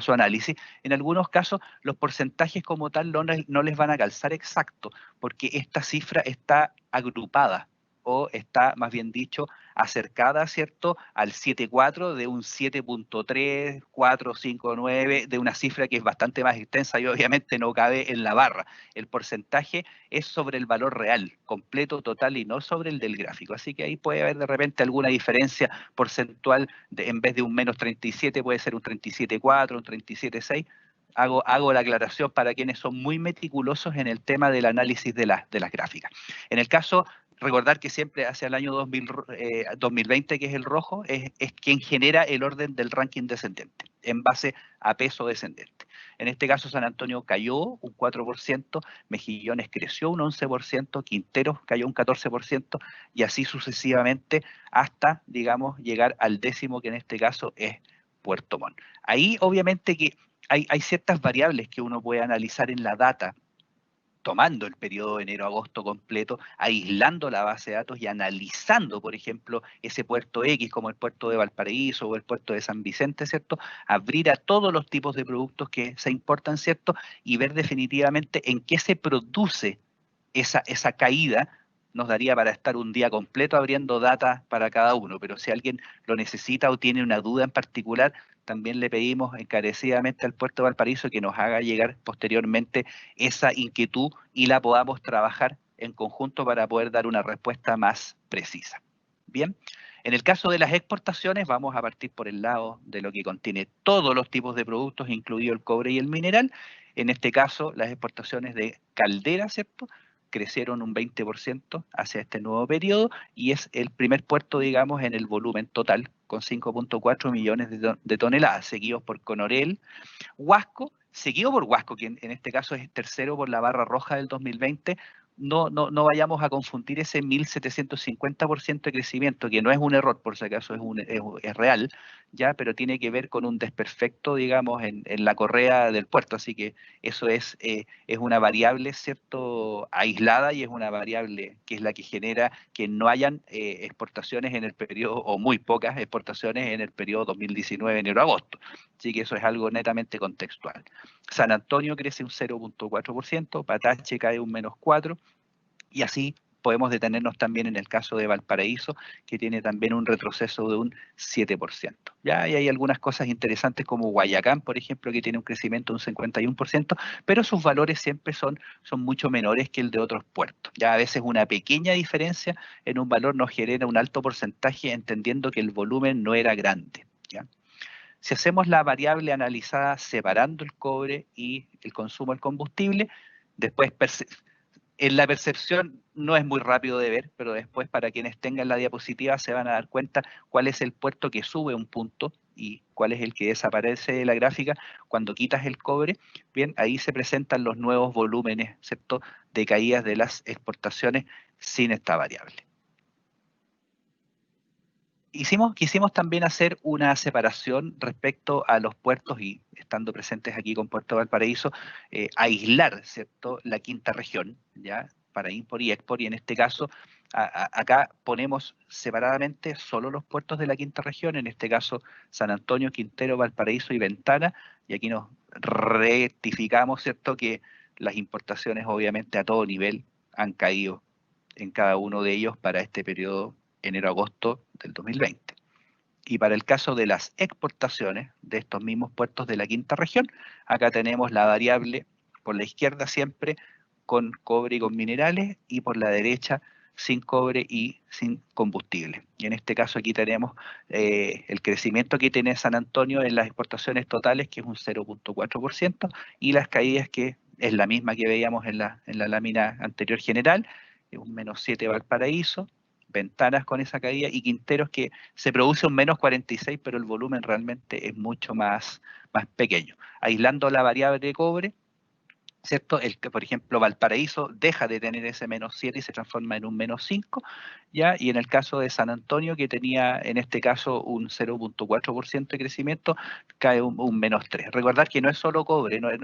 análisis. En algunos casos los porcentajes como tal no les van a calzar exacto, porque esta cifra está agrupada o está, más bien dicho, acercada, ¿cierto?, al 7.4 de un 7.3, 4, 5, 9, de una cifra que es bastante más extensa y obviamente no cabe en la barra. El porcentaje es sobre el valor real, completo, total y no sobre el del gráfico. Así que ahí puede haber de repente alguna diferencia porcentual, en vez de un menos 37 puede ser un 37.4, un 37.6. Hago la aclaración para quienes son muy meticulosos en el tema del análisis de las gráficas. En el caso, recordar que siempre hacia el año 2020, que es el rojo, es quien genera el orden del ranking descendente, en base a peso descendente. En este caso, San Antonio cayó un 4%, Mejillones creció un 11%, Quinteros cayó un 14%, y así sucesivamente hasta, digamos, llegar al décimo, que en este caso es Puerto Montt. Ahí, obviamente, que hay ciertas variables que uno puede analizar en la data. tomando el periodo de enero-agosto completo, aislando la base de datos y analizando, por ejemplo, ese puerto X como el puerto de Valparaíso o el puerto de San Vicente, ¿cierto? Abrir a todos los tipos de productos que se importan, ¿cierto? Y ver definitivamente en qué se produce esa caída. Nos daría para estar un día completo abriendo data para cada uno, pero si alguien lo necesita o tiene una duda en particular, también le pedimos encarecidamente al puerto de Valparaíso que nos haga llegar posteriormente esa inquietud y la podamos trabajar en conjunto para poder dar una respuesta más precisa. Bien, en el caso de las exportaciones vamos a partir por el lado de lo que contiene todos los tipos de productos, incluido el cobre y el mineral. En este caso, las exportaciones de caldera, ¿cierto?, crecieron un 20% hacia este nuevo periodo y es el primer puerto, digamos, en el volumen total, con 5.4 millones de toneladas, seguidos por Conorel, Huasco, seguido por Huasco, quien en este caso es tercero por la barra roja del 2020. No vayamos a confundir ese 1.750% de crecimiento, que no es un error, por si acaso es real, ya, pero tiene que ver con un desperfecto, digamos, en la correa del puerto, así que eso es una variable, ¿cierto?, aislada, y es una variable que es la que genera que no hayan exportaciones en el periodo, o muy pocas exportaciones en el periodo 2019, enero-agosto. Así que eso es algo netamente contextual. San Antonio crece un 0.4%, Patache cae un -4%, y así podemos detenernos también en el caso de Valparaíso, que tiene también un retroceso de un 7%. Ya, y hay algunas cosas interesantes como Guayacán, por ejemplo, que tiene un crecimiento de un 51%, pero sus valores siempre son mucho menores que el de otros puertos. Ya a veces una pequeña diferencia en un valor nos genera un alto porcentaje, entendiendo que el volumen no era grande, ¿ya? Si hacemos la variable analizada separando el cobre y el consumo del combustible, después en la percepción no es muy rápido de ver, pero después para quienes tengan la diapositiva se van a dar cuenta cuál es el puerto que sube un punto y cuál es el que desaparece de la gráfica cuando quitas el cobre. Bien, ahí se presentan los nuevos volúmenes, ¿cierto?, de caídas de las exportaciones sin esta variable. Quisimos también hacer una separación respecto a los puertos, y estando presentes aquí con Puerto Valparaíso, aislar, ¿cierto?, la quinta región, ¿ya?, para import y export, y en este caso acá ponemos separadamente solo los puertos de la quinta región, en este caso San Antonio, Quintero, Valparaíso y Ventana, y aquí nos rectificamos, ¿cierto?, que las importaciones obviamente a todo nivel han caído en cada uno de ellos para este periodo enero-agosto del 2020. Y para el caso de las exportaciones de estos mismos puertos de la quinta región, acá tenemos la variable por la izquierda siempre con cobre y con minerales, y por la derecha sin cobre y sin combustible. Y en este caso aquí tenemos el crecimiento que tiene San Antonio en las exportaciones totales, que es un 0.4%, y las caídas, que es la misma que veíamos en la lámina anterior general, un -7 Valparaíso, Ventanas con esa caída, y Quinteros, que se produce un -46, pero el volumen realmente es mucho más pequeño. Aislando la variable de cobre, ¿cierto?, por ejemplo, Valparaíso deja de tener ese -7 y se transforma en un -5, ¿ya? Y en el caso de San Antonio, que tenía en este caso un 0.4% de crecimiento, cae un -3. Recordar que no es solo cobre, no es,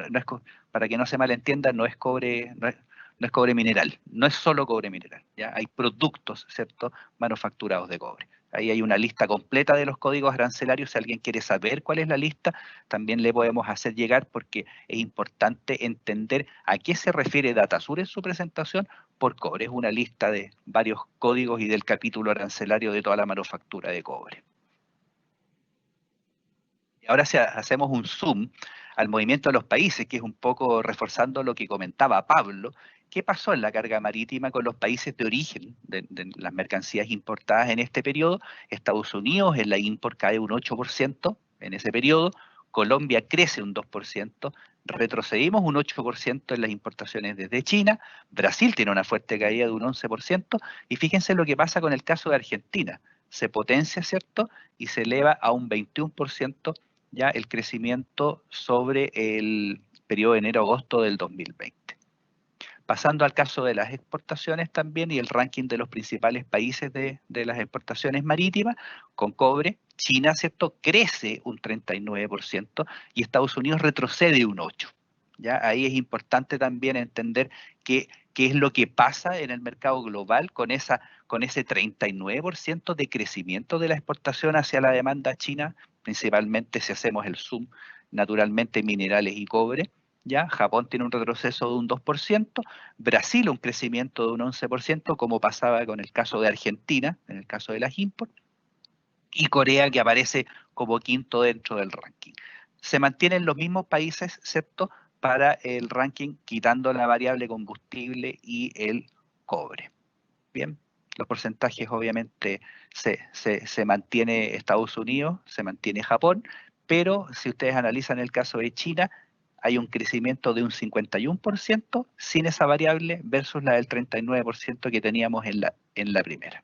para que no se malentienda, no es cobre, no es cobre mineral, no es solo cobre mineral, ¿ya? Hay productos, ¿cierto?, manufacturados de cobre. Ahí hay una lista completa de los códigos arancelarios. Si alguien quiere saber cuál es la lista, también le podemos hacer llegar, porque es importante entender a qué se refiere Datasur en su presentación por cobre. Es una lista de varios códigos y del capítulo arancelario de toda la manufactura de cobre. Y ahora, si hacemos un zoom al movimiento de los países, que es un poco reforzando lo que comentaba Pablo, ¿qué pasó en la carga marítima con los países de origen de las mercancías importadas en este periodo? Estados Unidos en la import cae un 8% en ese periodo, Colombia crece un 2%, retrocedimos un 8% en las importaciones desde China, Brasil tiene una fuerte caída de un 11%, y fíjense lo que pasa con el caso de Argentina, se potencia, ¿cierto?, y se eleva a un 21% ya el crecimiento sobre el periodo de enero-agosto del 2020. Pasando al caso de las exportaciones también, y el ranking de los principales países de las exportaciones marítimas, con cobre, China, ¿cierto?, crece un 39% y Estados Unidos retrocede un 8%. ¿ya? Ahí es importante también entender qué es lo que pasa en el mercado global con ese 39% de crecimiento de la exportación hacia la demanda china, principalmente si hacemos el zoom, naturalmente minerales y cobre. ¿Ya? Japón tiene un retroceso de un 2%, Brasil un crecimiento de un 11%, como pasaba con el caso de Argentina, en el caso de las imports, y Corea, que aparece como quinto dentro del ranking. Se mantienen los mismos países, excepto para el ranking, quitando la variable combustible y el cobre. Bien, los porcentajes obviamente se mantiene Estados Unidos, se mantiene Japón, pero si ustedes analizan el caso de China, hay un crecimiento de un 51% sin esa variable versus la del 39% que teníamos en la primera.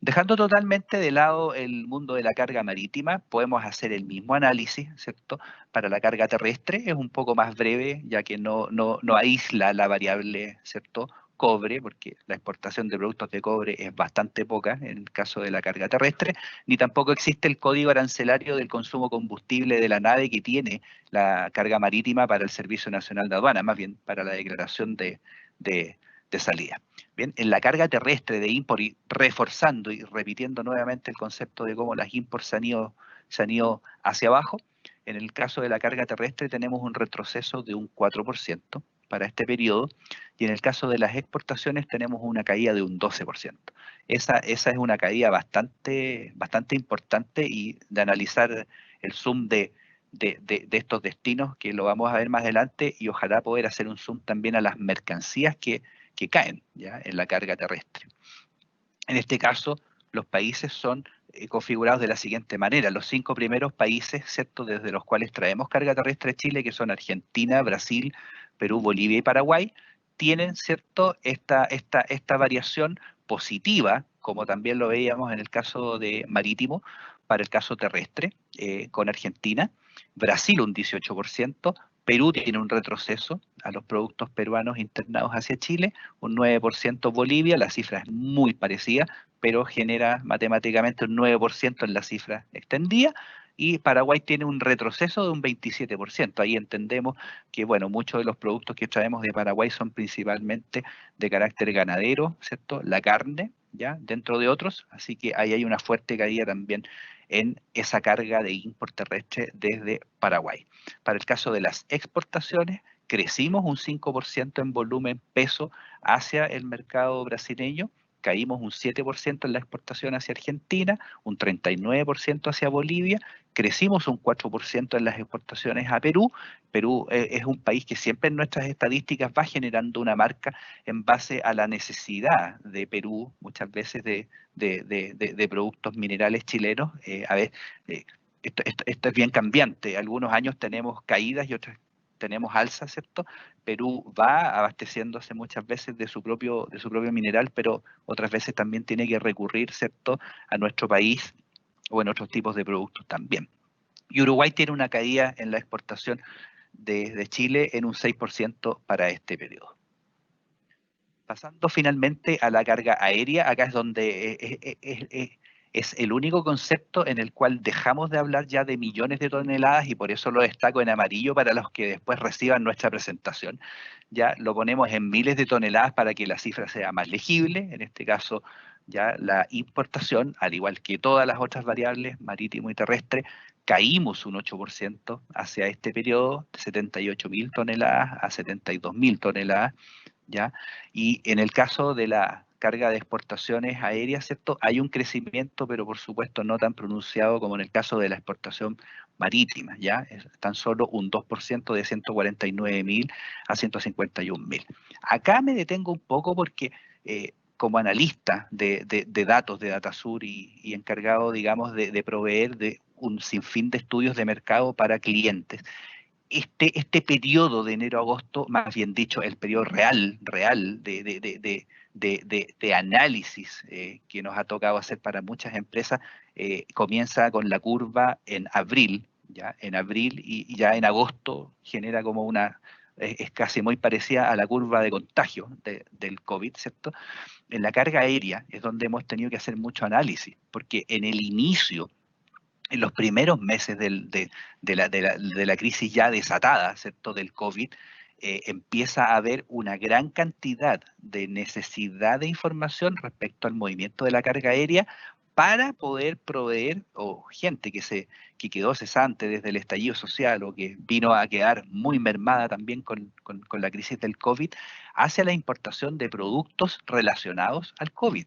Dejando totalmente de lado el mundo de la carga marítima, podemos hacer el mismo análisis, ¿cierto? Para la carga terrestre es un poco más breve, ya que no aísla la variable, ¿cierto? Cobre, porque la exportación de productos de cobre es bastante poca en el caso de la carga terrestre, ni tampoco existe el código arancelario del consumo combustible de la nave que tiene la carga marítima para el Servicio Nacional de Aduana, más bien para la declaración de salida. Bien, en la carga terrestre de import, y reforzando y repitiendo nuevamente el concepto de cómo las imports se han ido hacia abajo, en el caso de la carga terrestre tenemos un retroceso de un 4% para este periodo, y en el caso de las exportaciones tenemos una caída de un 12%. Esa es una caída bastante importante, y de analizar el zoom de estos destinos, que lo vamos a ver más adelante, y ojalá poder hacer un zoom también a las mercancías que caen, ¿ya?, en la carga terrestre. En este caso, los países son configurados de la siguiente manera. Los 5 primeros países, ¿cierto?, desde los cuales traemos carga terrestre a Chile, que son Argentina, Brasil, Perú, Bolivia y Paraguay, tienen, ¿cierto?, esta variación positiva, como también lo veíamos en el caso de marítimo, para el caso terrestre, con Argentina, Brasil un 18%, Perú tiene un retroceso a los productos peruanos internados hacia Chile, un 9% Bolivia, la cifra es muy parecida, pero genera matemáticamente un 9% en la cifra extendida, y Paraguay tiene un retroceso de un 27%. Ahí entendemos que, bueno, muchos de los productos que traemos de Paraguay son principalmente de carácter ganadero, ¿cierto? La carne, ¿ya?, dentro de otros, así que ahí hay una fuerte caída también en esa carga de import terrestre desde Paraguay. Para el caso de las exportaciones, crecimos un 5% en volumen peso hacia el mercado brasileño, caímos un 7% en la exportación hacia Argentina, un 39% hacia Bolivia, crecimos un 4% en las exportaciones a Perú. Perú es un país que siempre en nuestras estadísticas va generando una marca en base a la necesidad de Perú, muchas veces de productos minerales chilenos. Esto es bien cambiante. Algunos años tenemos caídas y otros tenemos alzas, ¿cierto? Perú va abasteciéndose muchas veces de su propio mineral, pero otras veces también tiene que recurrir, ¿cierto?, a nuestro país o en otros tipos de productos también. Y Uruguay tiene una caída en la exportación de Chile en un 6% para este periodo. Pasando finalmente a la carga aérea, acá es donde es el único concepto en el cual dejamos de hablar ya de millones de toneladas, y por eso lo destaco en amarillo para los que después reciban nuestra presentación. Ya lo ponemos en miles de toneladas para que la cifra sea más legible. En este caso, ya la importación, al igual que todas las otras variables, marítimo y terrestre, caímos un 8% hacia este periodo, de 78.000 toneladas a 72.000 toneladas. ¿Ya? Y en el caso de la carga de exportaciones aéreas, ¿cierto?, hay un crecimiento, pero por supuesto no tan pronunciado como en el caso de la exportación marítima, ¿ya? Es tan solo un 2% de 149.000 a 151.000. Acá me detengo un poco porque como analista de datos de Datasur y encargado, digamos, de proveer de un sinfín de estudios de mercado para clientes, este periodo de enero a agosto, más bien dicho, el periodo real de análisis que nos ha tocado hacer para muchas empresas, comienza con la curva en abril, ¿ya? En abril, y ya en agosto genera como es casi muy parecida a la curva de contagio del COVID, ¿cierto? En la carga aérea es donde hemos tenido que hacer mucho análisis, porque en el inicio en los primeros meses de la crisis ya desatada, ¿cierto?, del COVID, empieza a haber una gran cantidad de necesidad de información respecto al movimiento de la carga aérea para poder proveer, o gente que quedó cesante desde el estallido social o que vino a quedar muy mermada también con la crisis del COVID, hacia la importación de productos relacionados al COVID.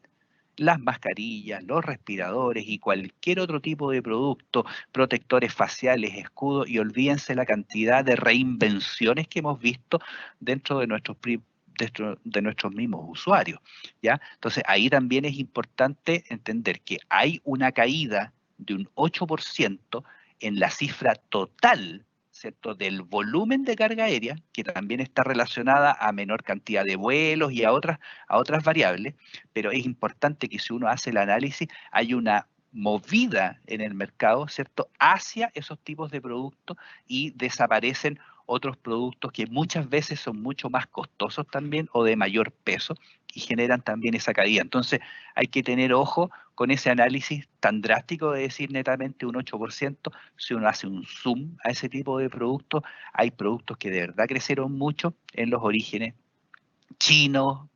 Las mascarillas, los respiradores y cualquier otro tipo de producto, protectores faciales, escudos, y olvídense la cantidad de reinvenciones que hemos visto dentro de nuestros mismos usuarios, ¿ya? Entonces, ahí también es importante entender que hay una caída de un 8% en la cifra total, ¿cierto?, del volumen de carga aérea, que también está relacionada a menor cantidad de vuelos y a otras variables, pero es importante que si uno hace el análisis, hay una movida en el mercado, ¿cierto?, hacia esos tipos de productos, y desaparecen otros productos que muchas veces son mucho más costosos también o de mayor peso y generan también esa caída. Entonces hay que tener ojo con ese análisis tan drástico de decir netamente un 8%. Si uno hace un zoom a ese tipo de productos, hay productos que de verdad crecieron mucho en los orígenes chinos,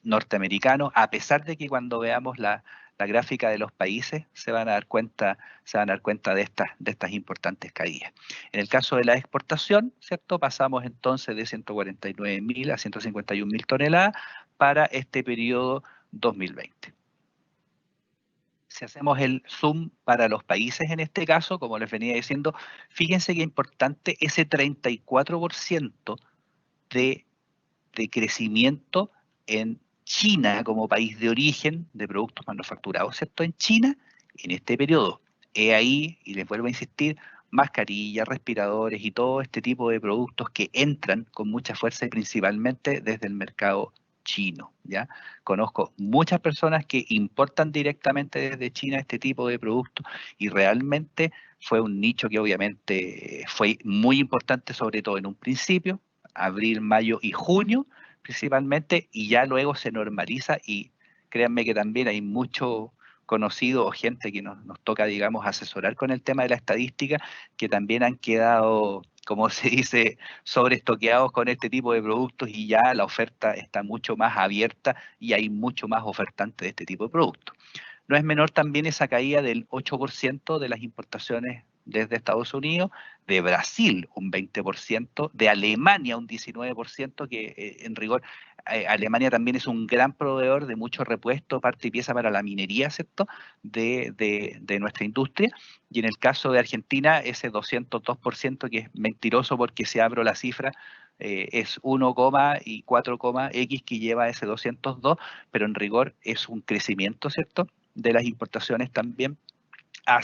norteamericanos, a pesar de que cuando veamos la gráfica de los países se van a dar cuenta de estas importantes caídas. En el caso de la exportación, ¿cierto?, pasamos entonces de 149.000 a 151.000 toneladas para este periodo 2020. Si hacemos el zoom para los países en este caso, como les venía diciendo, fíjense qué importante ese 34% de crecimiento en China como país de origen de productos manufacturados, ¿cierto?, en China, en este periodo. He ahí, y les vuelvo a insistir, mascarillas, respiradores y todo este tipo de productos que entran con mucha fuerza y principalmente desde el mercado chino, ¿ya? Conozco muchas personas que importan directamente desde China este tipo de productos, y realmente fue un nicho que obviamente fue muy importante, sobre todo en un principio, abril, mayo y junio principalmente, y ya luego se normaliza, y créanme que también hay mucho conocido o gente que nos toca, digamos, asesorar con el tema de la estadística, que también han quedado, como se dice, sobreestoqueados con este tipo de productos, y ya la oferta está mucho más abierta y hay mucho más ofertantes de este tipo de productos. No es menor también esa caída del 8% de las importaciones desde Estados Unidos, de Brasil un 20%, de Alemania un 19%, que en rigor Alemania también es un gran proveedor de mucho repuesto, parte y pieza para la minería, ¿cierto?, de nuestra industria. Y en el caso de Argentina, ese 202%, que es mentiroso porque si abro la cifra, es 1, y 4,x que lleva ese 202, pero en rigor es un crecimiento, ¿cierto?, de las importaciones también o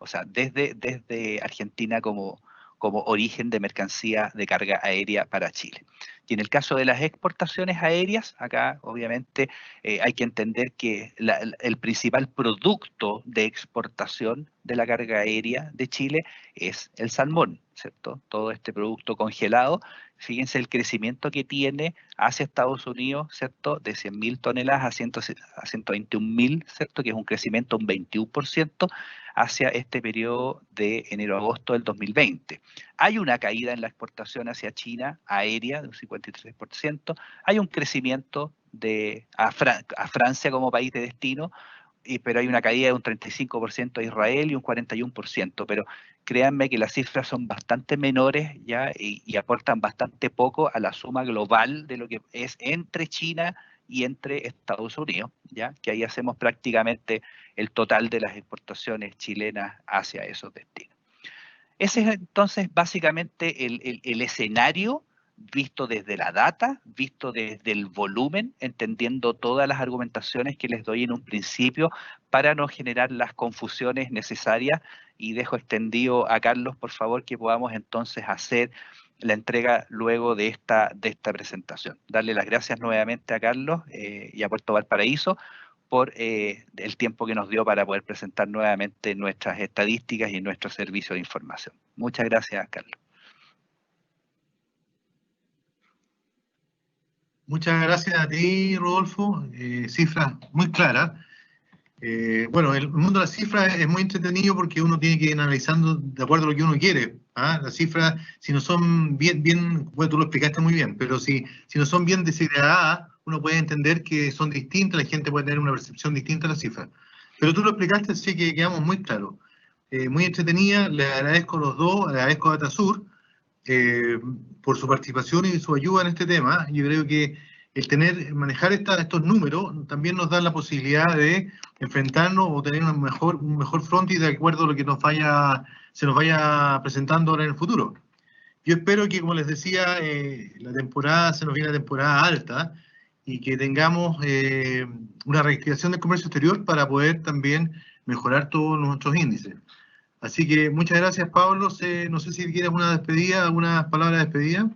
sea, desde Argentina como origen de mercancía de carga aérea para Chile. Y en el caso de las exportaciones aéreas, acá obviamente hay que entender que el principal producto de exportación de la carga aérea de Chile es el salmón, ¿cierto? Todo este producto congelado. Fíjense el crecimiento que tiene hacia Estados Unidos, ¿cierto?, de 100.000 toneladas a 121.000, ¿cierto?, que es un crecimiento un 21% hacia este periodo de enero-agosto del 2020. Hay una caída en la exportación hacia China aérea de un 53%, hay un crecimiento a Francia como país de destino, pero hay una caída de un 35% a Israel y un 41%, pero créanme que las cifras son bastante menores ya y aportan bastante poco a la suma global de lo que es entre China y entre Estados Unidos, ya que ahí hacemos prácticamente el total de las exportaciones chilenas hacia esos destinos. Ese es entonces básicamente el escenario visto desde la data, visto desde el volumen, entendiendo todas las argumentaciones que les doy en un principio para no generar las confusiones necesarias, y dejo extendido a Carlos, por favor, que podamos entonces hacer la entrega luego de esta presentación. Darle las gracias nuevamente a Carlos y a Puerto Valparaíso por el tiempo que nos dio para poder presentar nuevamente nuestras estadísticas y nuestro servicio de información. Muchas gracias, Carlos. Muchas gracias a ti, Rodolfo. Cifras muy claras. Bueno, el mundo de las cifras es muy entretenido porque uno tiene que ir analizando de acuerdo a lo que uno quiere. ¿Ah? Las cifras, si no son bueno, tú lo explicaste muy bien, pero si no son bien desagregadas, uno puede entender que son distintas, la gente puede tener una percepción distinta de las cifras. Pero tú lo explicaste, así que quedamos muy claros. Muy entretenida, le agradezco a los dos, le agradezco a DataSur por su participación y su ayuda en este tema. Yo creo que el manejar estos números también nos da la posibilidad de enfrentarnos o tener un mejor frontis de acuerdo a lo que se nos vaya presentando ahora en el futuro. Yo espero que, como les decía, se nos viene la temporada alta y que tengamos una reactivación del comercio exterior para poder también mejorar todos nuestros índices. Así que muchas gracias, Pablo. No sé si quieres una despedida, algunas palabras de despedida.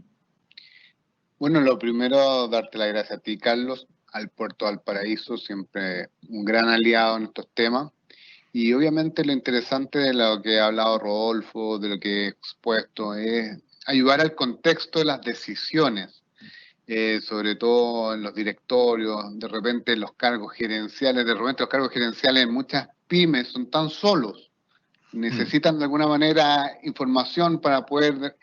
Bueno, lo primero, darte las gracias a ti, Carlos, al Puerto Valparaíso, siempre un gran aliado en estos temas. Y obviamente lo interesante de lo que ha hablado Rodolfo, de lo que he expuesto, es ayudar al contexto de las decisiones, sobre todo en los directorios, de repente los cargos gerenciales, en muchas pymes son tan solos, necesitan de alguna manera información para poder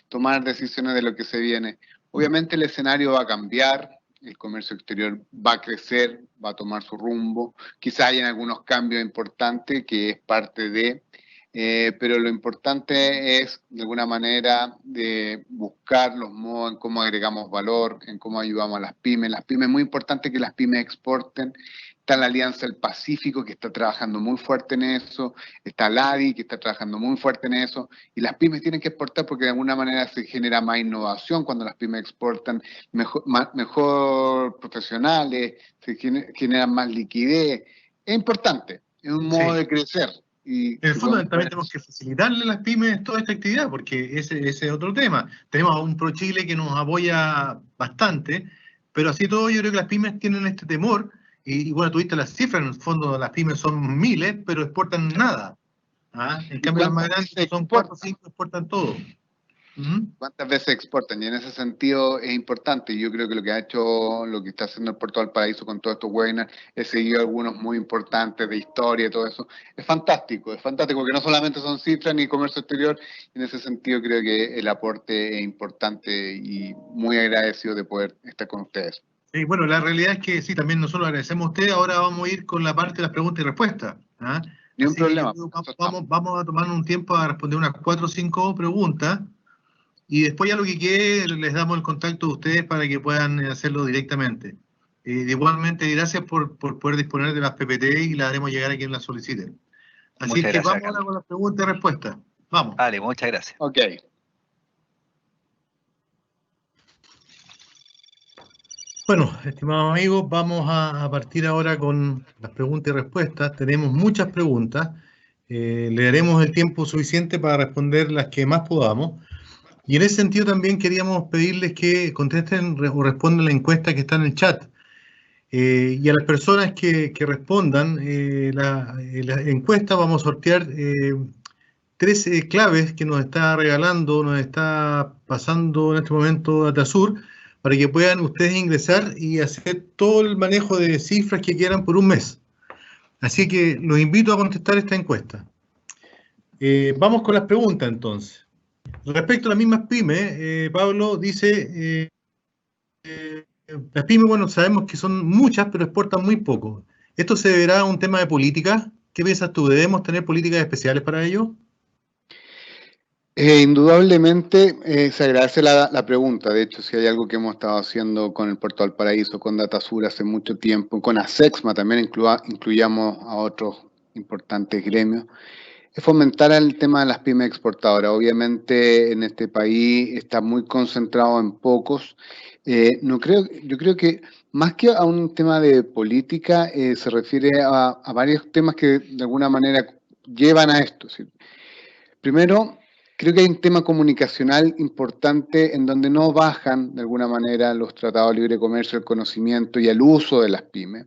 tomar decisiones de lo que se viene. Obviamente el escenario va a cambiar, el comercio exterior va a crecer, va a tomar su rumbo, quizás hayan algunos cambios importantes que es parte de, pero lo importante es de alguna manera de buscar los modos en cómo agregamos valor, en cómo ayudamos a las pymes. Las pymes, es muy importante que las pymes exporten. Está la Alianza del Pacífico, que está trabajando muy fuerte en eso. Está la ADI, que está trabajando muy fuerte en eso. Y las pymes tienen que exportar porque de alguna manera se genera más innovación cuando las pymes exportan, mejor profesionales, se generan más liquidez. Es importante, es un modo de crecer. Y en el fondo también tenemos que facilitarle a las pymes toda esta actividad, porque ese es otro tema. Tenemos a un ProChile que nos apoya bastante, pero así todo yo creo que las pymes tienen este temor. Y bueno, tuviste las cifras, en el fondo las pymes son miles, pero exportan nada. ¿Ah? En cambio, las más grandes son 4 o 5, exportan todo. ¿Cuántas veces exportan? Y en ese sentido es importante. Yo creo que lo que ha hecho, lo que está haciendo el Puerto Valparaíso con todos estos webinars, he seguido algunos muy importantes de historia y todo eso. Es fantástico, porque no solamente son cifras ni comercio exterior. En ese sentido creo que el aporte es importante y muy agradecido de poder estar con ustedes. Sí, bueno, la realidad es que sí, también nosotros agradecemos a ustedes. Ahora vamos a ir con la parte de las preguntas y respuestas. ¿Ah? Ni un problema. Vamos a tomar un tiempo a responder unas 4 o 5 preguntas y después ya lo que quede les damos el contacto de ustedes para que puedan hacerlo directamente. Igualmente, gracias por poder disponer de las PPT y las haremos llegar a quien las solicite. Así que vamos ahora con las preguntas y respuestas. Vamos. Vale, muchas gracias. Ok. Bueno, estimados amigos, vamos a partir ahora con las preguntas y respuestas. Tenemos muchas preguntas. Le daremos el tiempo suficiente para responder las que más podamos. Y en ese sentido también queríamos pedirles que contesten o respondan la encuesta que está en el chat. Y a las personas que respondan la encuesta vamos a sortear 3 claves que nos está regalando, nos está pasando en este momento DataSur, para que puedan ustedes ingresar y hacer todo el manejo de cifras que quieran por un mes. Así que los invito a contestar esta encuesta. Vamos con las preguntas entonces. Respecto a las mismas pymes, Pablo dice, las pymes, bueno, sabemos que son muchas, pero exportan muy poco. ¿Esto se deberá a un tema de política? ¿Qué piensas tú? ¿Debemos tener políticas especiales para ello? Indudablemente se agradece la pregunta. De hecho, si hay algo que hemos estado haciendo con el Puerto Valparaíso, con DataSur hace mucho tiempo, con ASEXMA también incluyamos a otros importantes gremios, es fomentar el tema de las pymes exportadoras. Obviamente en este país está muy concentrado en pocos. Yo creo que más que a un tema de política, se refiere a varios temas que de alguna manera llevan a esto. ¿Sí? Primero, creo que hay un tema comunicacional importante en donde no bajan de alguna manera los tratados de libre comercio, el conocimiento y el uso de las pymes.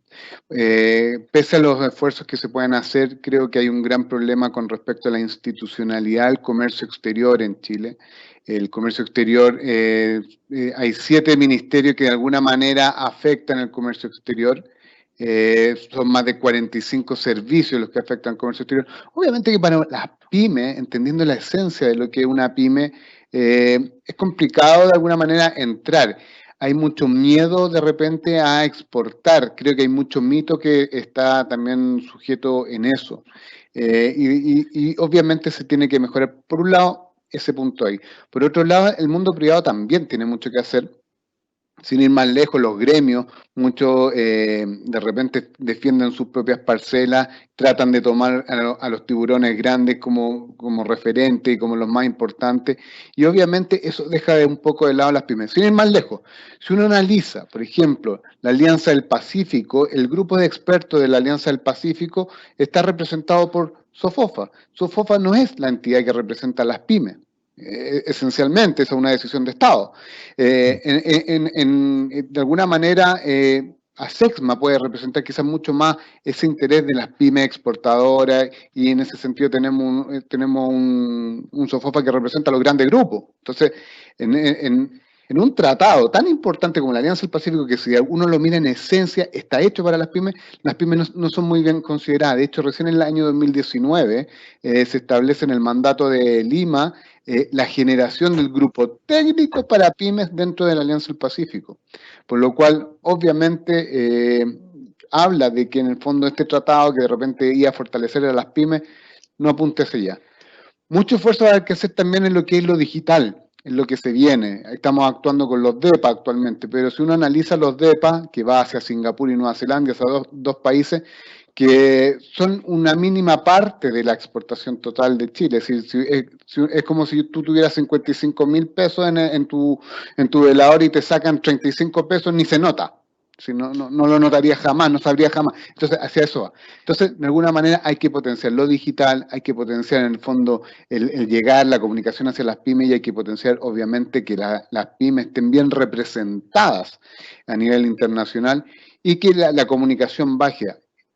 Pese a los esfuerzos que se pueden hacer, creo que hay un gran problema con respecto a la institucionalidad del comercio exterior en Chile. El comercio exterior, hay 7 ministerios que de alguna manera afectan el comercio exterior. son más de 45 servicios los que afectan al comercio exterior. Obviamente que para las pymes, entendiendo la esencia de lo que es una pyme, es complicado de alguna manera entrar. Hay mucho miedo de repente a exportar. Creo que hay mucho mito que está también sujeto en eso. Y obviamente se tiene que mejorar. Por un lado, ese punto ahí. Por otro lado, el mundo privado también tiene mucho que hacer. Sin ir más lejos, los gremios, muchos de repente defienden sus propias parcelas, tratan de tomar a los tiburones grandes como referente y como los más importantes, y obviamente eso deja un poco de lado a las pymes. Sin ir más lejos, si uno analiza, por ejemplo, la Alianza del Pacífico, el grupo de expertos de la Alianza del Pacífico está representado por SOFOFA. SOFOFA no es la entidad que representa a las pymes. Esencialmente, esa es una decisión de Estado. De alguna manera, ASEXMA puede representar quizás mucho más ese interés de las pymes exportadoras, y en ese sentido tenemos un SOFOFA que representa a los grandes grupos. Entonces, en un tratado tan importante como la Alianza del Pacífico, que si uno lo mira en esencia, está hecho para las pymes no son muy bien consideradas. De hecho, recién en el año 2019 se establece en el mandato de Lima la generación del grupo técnico para pymes dentro de la Alianza del Pacífico. Por lo cual, obviamente, habla de que en el fondo este tratado, que de repente iba a fortalecer a las pymes, no apunta hacia allá. Mucho esfuerzo hay que hacer también en lo que es lo digital, en lo que se viene. Estamos actuando con los DEPA actualmente, pero si uno analiza los DEPA, que va hacia Singapur y Nueva Zelanda, hacia dos países, que son una mínima parte de la exportación total de Chile. Es decir, es como si tú tuvieras 55.000 pesos en tu velador y te sacan 35 pesos, ni se nota. Si no lo notaría jamás, no sabría jamás. Entonces, hacia eso va. Entonces, de alguna manera hay que potenciar lo digital, hay que potenciar en el fondo el llegar, la comunicación hacia las pymes, y hay que potenciar, obviamente, que las pymes estén bien representadas a nivel internacional y que la comunicación baje.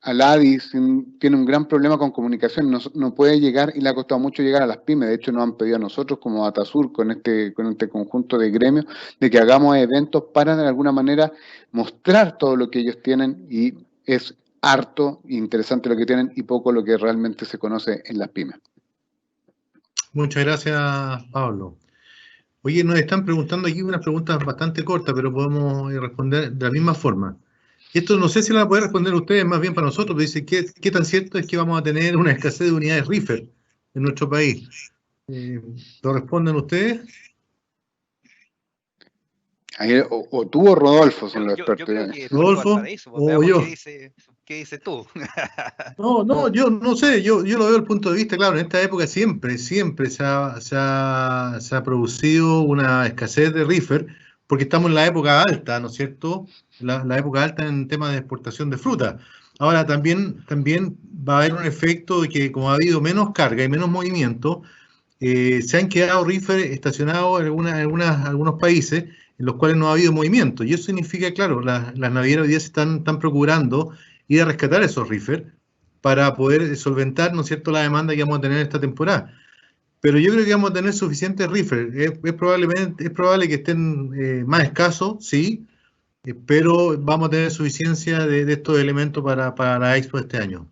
Aladi tiene un gran problema con comunicación, no puede llegar, y le ha costado mucho llegar a las pymes. De hecho, nos han pedido a nosotros como Datasur, con este conjunto de gremios, de que hagamos eventos para de alguna manera mostrar todo lo que ellos tienen, y es harto interesante lo que tienen y poco lo que realmente se conoce en las pymes. Muchas gracias, Pablo. Oye, nos están preguntando aquí unas preguntas bastante cortas, pero podemos responder de la misma forma. Esto no sé si la pueden responder ustedes, más bien para nosotros. Dice, ¿qué tan cierto es que vamos a tener una escasez de unidades RIFER en nuestro país? ¿Lo responden ustedes? O tú o Rodolfo son los expertos. Yo creo que Rodolfo o yo. ¿Qué dices tú? No, yo no sé, yo lo veo desde el punto de vista, claro, en esta época siempre se ha producido una escasez de RIFER, porque estamos en la época alta, ¿no es cierto? La época alta en temas de exportación de fruta. Ahora también va a haber un efecto de que, como ha habido menos carga y menos movimiento, se han quedado RIFER estacionados en algunos países en los cuales no ha habido movimiento. Y eso significa, claro, las navieras hoy día se están rescatando ir a rescatar esos RIFER para poder solventar, ¿no es cierto?, la demanda que vamos a tener esta temporada. Pero yo creo que vamos a tener suficientes RIFER. Es probable que estén más escasos, sí, pero vamos a tener suficiencia de estos elementos para la Expo de este año.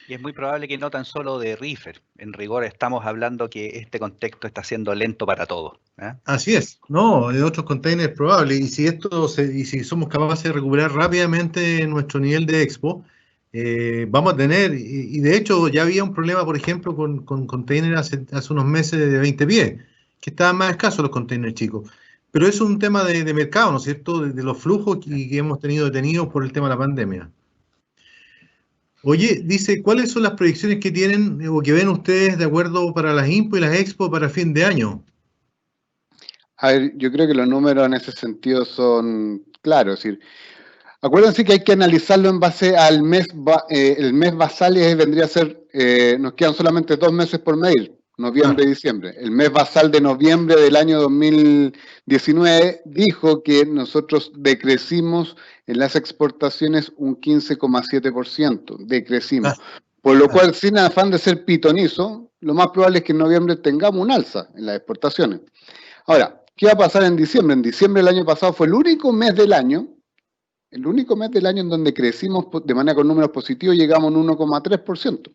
Y es muy probable que no tan solo de RIFER. En rigor estamos hablando que este contexto está siendo lento para todos. Así es, no, de otros containers es probable. Y si somos capaces de recuperar rápidamente nuestro nivel de Expo, vamos a tener, y de hecho ya había un problema, por ejemplo, con containers hace unos meses de 20 pies, que estaban más escasos los containers chicos. Pero es un tema de mercado, ¿no es cierto?, de los flujos que hemos tenido detenidos por el tema de la pandemia. Oye, dice, ¿cuáles son las proyecciones que tienen o que ven ustedes de acuerdo para las INPO y las Expo para fin de año? A ver, yo creo que los números en ese sentido son claros. Es decir, acuérdense que hay que analizarlo en base al mes, el mes basal vendría a ser, nos quedan solamente 2 meses por medir, noviembre y diciembre. El mes basal de noviembre del año 2019 dijo que nosotros decrecimos en las exportaciones un 15,7%, decrecimos. Por lo cual, sin afán de ser pitonizo, lo más probable es que en noviembre tengamos un alza en las exportaciones. Ahora, ¿qué va a pasar en diciembre? En diciembre del año pasado fue el único mes del año El único mes del año en donde crecimos de manera con números positivos, llegamos a un 1,3%.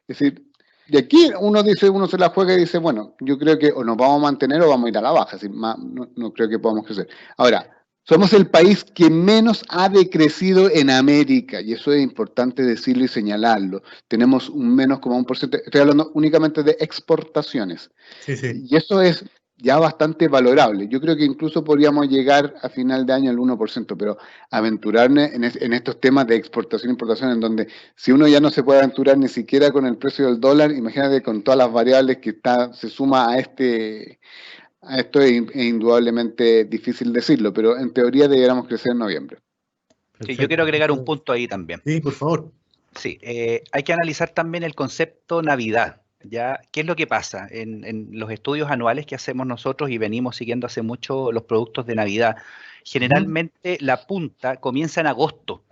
Es decir, de aquí uno se la juega y dice, bueno, yo creo que o nos vamos a mantener o vamos a ir a la baja. Así, no creo que podamos crecer. Ahora, somos el país que menos ha decrecido en América, y eso es importante decirlo y señalarlo. Tenemos un menos como 1%, estoy hablando únicamente de exportaciones. Sí, sí. Y eso es ya bastante valorable. Yo creo que incluso podríamos llegar a final de año al 1%, pero aventurarme en estos temas de exportación e importación, en donde si uno ya no se puede aventurar ni siquiera con el precio del dólar, imagínate con todas las variables que se suma a esto es indudablemente difícil decirlo, pero en teoría deberíamos crecer en noviembre. Sí, yo quiero agregar un punto ahí también. Sí, por favor. Sí, hay que analizar también el concepto Navidad. ¿Ya? ¿Qué es lo que pasa? En los estudios anuales que hacemos nosotros y venimos siguiendo hace mucho los productos de Navidad, generalmente la punta comienza en agosto.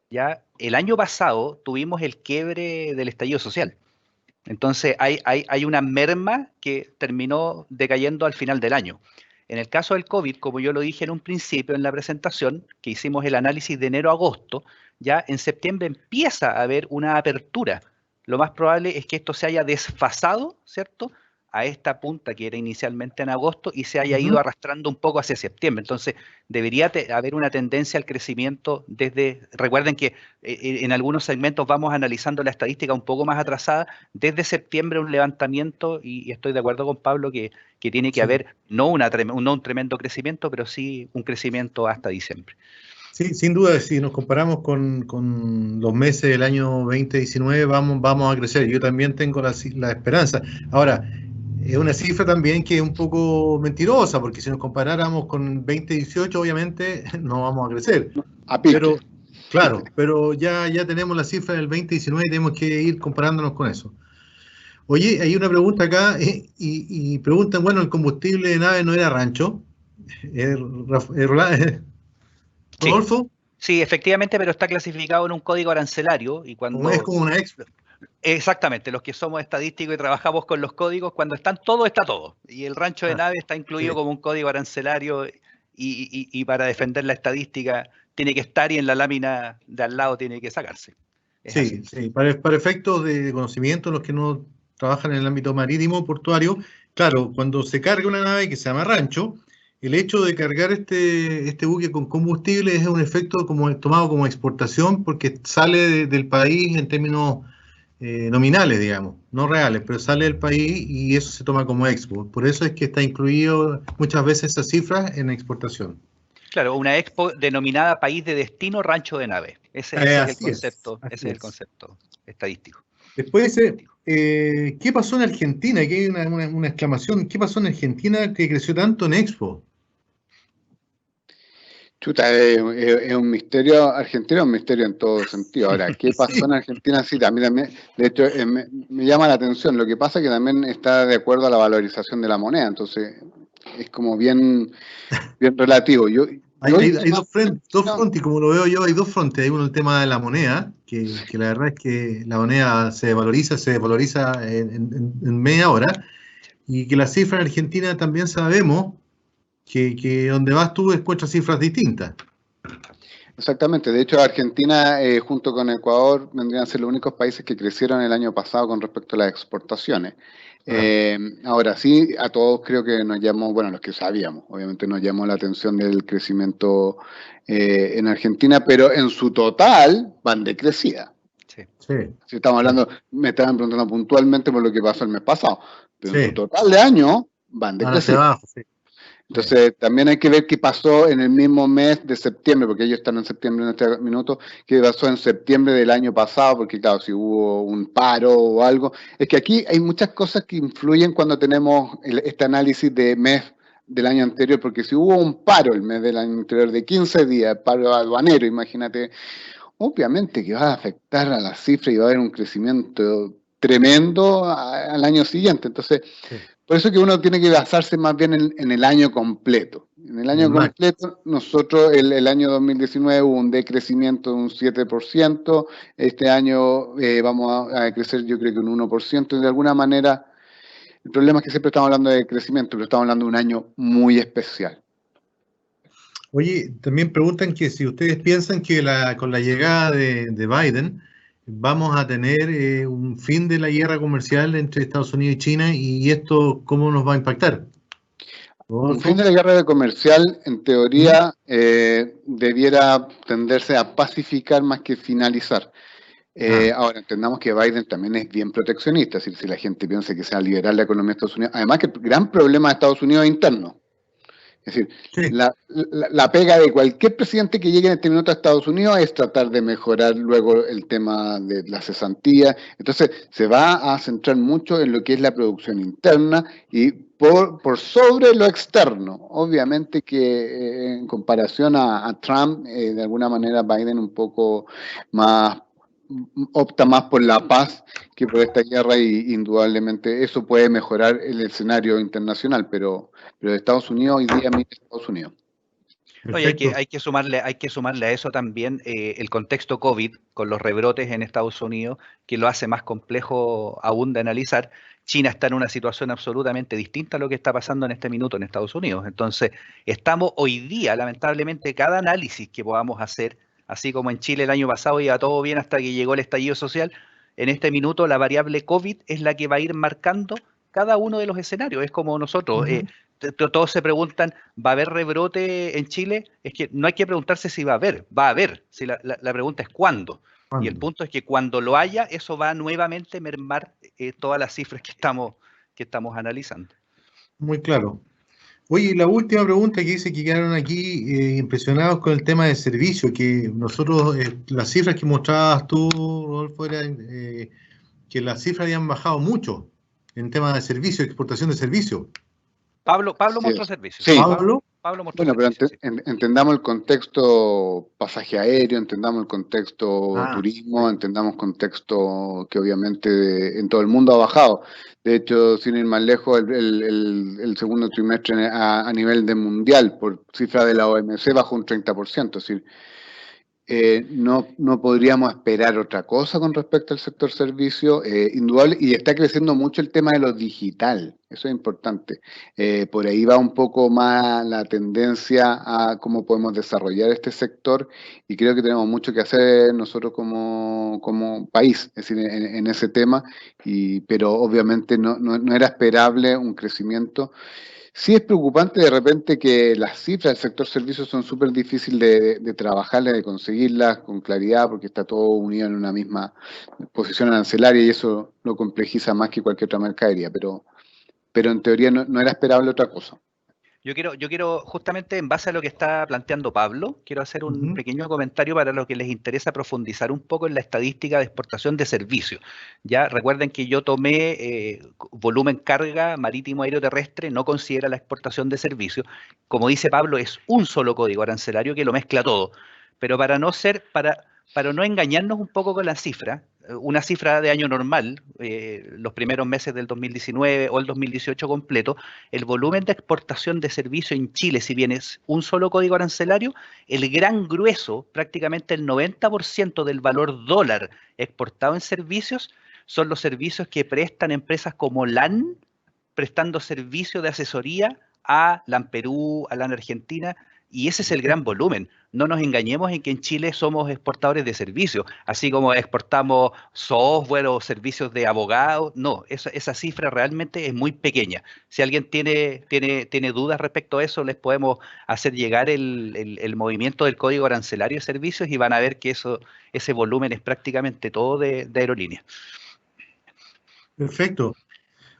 ¿Ya? El año pasado tuvimos el quiebre del estallido social. Entonces hay una merma que terminó decayendo al final del año. En el caso del COVID, como yo lo dije en un principio en la presentación, que hicimos el análisis de enero a agosto, ya en septiembre empieza a haber una apertura. Lo más probable es que esto se haya desfasado, ¿cierto?, a esta punta que era inicialmente en agosto y se haya ido arrastrando un poco hacia septiembre. Entonces, debería haber una tendencia al crecimiento recuerden que en algunos segmentos vamos analizando la estadística un poco más atrasada, desde septiembre un levantamiento, y estoy de acuerdo con Pablo que tiene que haber no un tremendo crecimiento, pero sí un crecimiento hasta diciembre. Sí, sin duda, si nos comparamos con los meses del año 2019, vamos a crecer. Yo también tengo la esperanza. Ahora, es una cifra también que es un poco mentirosa, porque si nos comparáramos con 2018, obviamente no vamos a crecer. Pero, claro, pero ya tenemos la cifra del 2019 y tenemos que ir comparándonos con eso. Oye, hay una pregunta acá, y preguntan, bueno, el combustible de nave no era rancho. ¿Rodolfo? Sí, efectivamente, pero está clasificado en un código arancelario y cuando... Es como una extra. Exactamente, los que somos estadísticos y trabajamos con los códigos, cuando están todo, está todo. Y el rancho de nave está incluido como un código arancelario y para defender la estadística tiene que estar y en la lámina de al lado tiene que sacarse. Sí, para efectos de conocimiento, los que no trabajan en el ámbito marítimo, portuario, claro, cuando se carga una nave que se llama rancho, el hecho de cargar este buque con combustible es un efecto tomado como exportación porque sale del país en términos nominales, digamos, no reales, pero sale del país y eso se toma como expo. Por eso es que está incluido muchas veces esas cifras en exportación. Claro, una expo denominada país de destino rancho de nave. Ese es el concepto estadístico. Después dice, ¿qué pasó en Argentina? Aquí hay una exclamación. ¿Qué pasó en Argentina que creció tanto en Expo? Chuta, es un misterio. Argentina es un misterio en todo sentido. Ahora, ¿qué pasó en Argentina? Sí, también, de hecho, me llama la atención. Lo que pasa es que también está de acuerdo a la valorización de la moneda, entonces es como bien relativo. Hay dos frontes, como lo veo yo, hay dos frontes. Hay uno el tema de la moneda, que la verdad es que la moneda se desvaloriza en media hora, y que las cifras en Argentina también sabemos que donde vas tú encuentras cifras distintas. Exactamente, de hecho Argentina junto con Ecuador vendrían a ser los únicos países que crecieron el año pasado con respecto a las exportaciones. Ahora sí, a todos creo que nos llamó, bueno, los que sabíamos, obviamente nos llamó la atención del crecimiento en Argentina, pero en su total van decrecida. Sí. Si estamos hablando, me estaban preguntando puntualmente por lo que pasó el mes pasado, pero en su total de año van decrecida. Entonces, también hay que ver qué pasó en el mismo mes de septiembre, porque ellos están en septiembre en este minuto, qué pasó en septiembre del año pasado, porque claro, si hubo un paro o algo. Es que aquí hay muchas cosas que influyen cuando tenemos este análisis de mes del año anterior, porque si hubo un paro el mes del año anterior de 15 días, paro aduanero, imagínate, obviamente que va a afectar a la cifra y va a haber un crecimiento tremendo al año siguiente. Entonces, por eso que uno tiene que basarse más bien en el año completo. En el año completo, nosotros el año 2019 hubo un decrecimiento de un 7%, este año vamos a crecer yo creo que un 1%, y de alguna manera, el problema es que siempre estamos hablando de crecimiento, pero estamos hablando de un año muy especial. Oye, también preguntan que si ustedes piensan que con la llegada de Biden vamos a tener un fin de la guerra comercial entre Estados Unidos y China, y esto cómo nos va a impactar. Un fin de la guerra comercial, en teoría, debiera tenderse a pacificar más que finalizar. Ahora, entendamos que Biden también es bien proteccionista, es decir, si la gente piensa que se va a liberar la economía de Estados Unidos, además que el gran problema de Estados Unidos es interno. Es decir, sí, la pega de cualquier presidente que llegue en este minuto a Estados Unidos es tratar de mejorar luego el tema de la cesantía. Entonces, se va a centrar mucho en lo que es la producción interna y por sobre lo externo. Obviamente que en comparación a Trump, de alguna manera Biden un poco más opta más por la paz que por esta guerra, y indudablemente eso puede mejorar el escenario internacional, pero de Estados Unidos hoy día mira Estados Unidos. Oye, hay que sumarle a eso también el contexto COVID con los rebrotes en Estados Unidos, que lo hace más complejo aún de analizar. China está en una situación absolutamente distinta a lo que está pasando en este minuto en Estados Unidos. Entonces, estamos hoy día, lamentablemente, cada análisis que podamos hacer, así como en Chile el año pasado iba todo bien hasta que llegó el estallido social, en este minuto la variable COVID es la que va a ir marcando cada uno de los escenarios. Es como nosotros, todos se preguntan, ¿va a haber rebrote en Chile? Es que no hay que preguntarse si va a haber. Si la pregunta es ¿cuándo? Y el punto es que cuando lo haya, eso va a nuevamente mermar todas las cifras que estamos analizando. Muy claro. Oye, la última pregunta que dice que quedaron aquí impresionados con el tema de servicio, que nosotros, las cifras que mostrabas tú, Rodolfo, eran que las cifras habían bajado mucho en tema de servicio, exportación de servicio. Pablo mostró servicios. Sí. Pablo mostró servicios. Pero entendamos el contexto pasaje aéreo, entendamos el contexto turismo, entendamos el contexto que obviamente en todo el mundo ha bajado. De hecho, sin ir más lejos, el segundo trimestre a nivel de mundial, por cifra de la OMC, bajó un 30%. Es decir, no podríamos esperar otra cosa con respecto al sector servicio, indudable, y está creciendo mucho el tema de lo digital, eso es importante. Por ahí va un poco más la tendencia a cómo podemos desarrollar este sector, y creo que tenemos mucho que hacer nosotros como país, es decir, en ese tema, pero obviamente no era esperable un crecimiento. Sí es preocupante de repente que las cifras del sector servicios son súper difíciles de trabajarlas, de conseguirlas con claridad, porque está todo unido en una misma posición arancelaria y eso lo complejiza más que cualquier otra mercadería, pero en teoría no era esperable otra cosa. Yo quiero, justamente en base a lo que está planteando Pablo, quiero hacer un pequeño comentario para los que les interesa profundizar un poco en la estadística de exportación de servicios. Ya recuerden que yo tomé volumen carga marítimo aéreo terrestre, no considera la exportación de servicios. Como dice Pablo, es un solo código arancelario que lo mezcla todo. Pero para no engañarnos un poco con la cifra, una cifra de año normal, los primeros meses del 2019 o el 2018 completo, el volumen de exportación de servicio en Chile, si bien es un solo código arancelario, el gran grueso, prácticamente el 90% del valor dólar exportado en servicios, son los servicios que prestan empresas como LAN, prestando servicio de asesoría a LAN Perú, a LAN Argentina, y ese es el gran volumen. No nos engañemos en que en Chile somos exportadores de servicios, así como exportamos software o servicios de abogados. No, esa cifra realmente es muy pequeña. Si alguien tiene dudas respecto a eso, les podemos hacer llegar el movimiento del código arancelario de servicios y van a ver que ese volumen es prácticamente todo de aerolínea. Perfecto.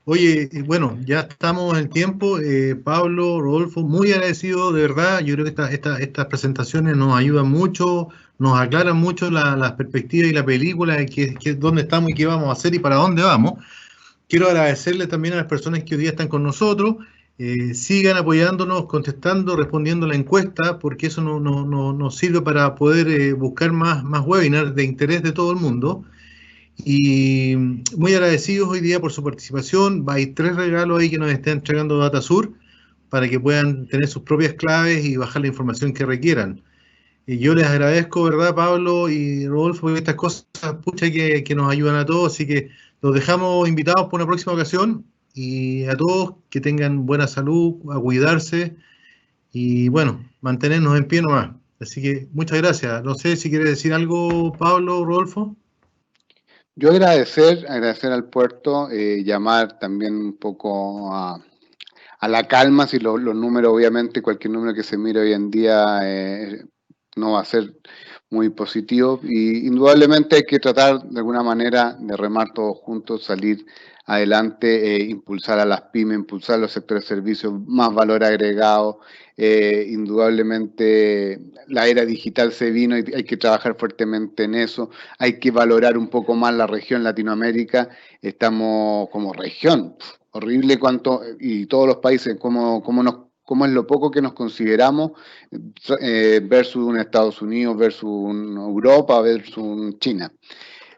Oye, bueno, ya estamos en el tiempo. Pablo, Rodolfo, muy agradecido, de verdad. Yo creo que estas presentaciones nos ayudan mucho, nos aclaran mucho las perspectivas y la película de dónde estamos y qué vamos a hacer y para dónde vamos. Quiero agradecerle también a las personas que hoy día están con nosotros. Sigan apoyándonos, contestando, respondiendo a la encuesta, porque eso nos sirve para poder buscar más webinars de interés de todo el mundo. Y muy agradecidos hoy día por su participación. Hay 3 regalos ahí que nos está entregando DataSur para que puedan tener sus propias claves y bajar la información que requieran. Y yo les agradezco, ¿verdad, Pablo y Rodolfo, por estas cosas, pucha, que nos ayudan a todos. Así que los dejamos invitados por una próxima ocasión y a todos que tengan buena salud, a cuidarse y bueno, mantenernos en pie nomás. Así que muchas gracias. No sé si quiere decir algo, Pablo, Rodolfo. Yo agradecer al puerto, llamar también un poco a la calma, si los números, obviamente, cualquier número que se mire hoy en día no va a ser muy positivo, y indudablemente hay que tratar de alguna manera de remar todos juntos, salir adelante, impulsar a las pymes, impulsar los sectores de servicios, más valor agregado. Indudablemente la era digital se vino y hay que trabajar fuertemente en eso, hay que valorar un poco más la región Latinoamérica, estamos como región, horrible cuánto, y todos los países, cómo es lo poco que nos consideramos versus un Estados Unidos, versus Europa, versus China.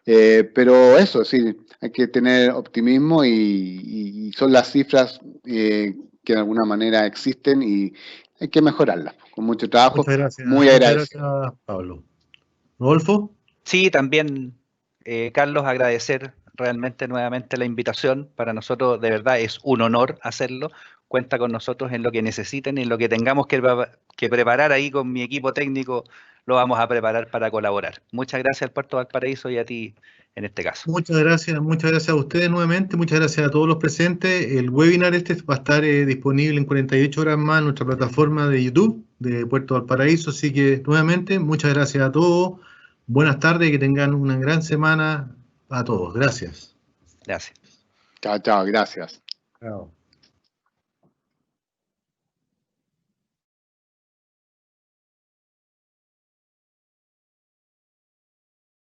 Pero eso, sí, hay que tener optimismo y son las cifras que de alguna manera existen y hay que mejorarlas. Con mucho trabajo, Muchas gracias. muy Muchas agradecido. gracias, Pablo. Rodolfo. Sí, también, Carlos, agradecer realmente nuevamente la invitación. Para nosotros, de verdad, es un honor hacerlo. Cuenta con nosotros en lo que necesiten, en lo que tengamos que preparar ahí con mi equipo técnico, lo vamos a preparar para colaborar. Muchas gracias al Puerto Valparaíso y a ti en este caso. Muchas gracias a ustedes nuevamente, muchas gracias a todos los presentes. El webinar va a estar disponible en 48 horas más en nuestra plataforma de YouTube de Puerto Valparaíso, así que nuevamente muchas gracias a todos, buenas tardes y que tengan una gran semana a todos. Gracias. Gracias. Chao, chao, gracias. Chao.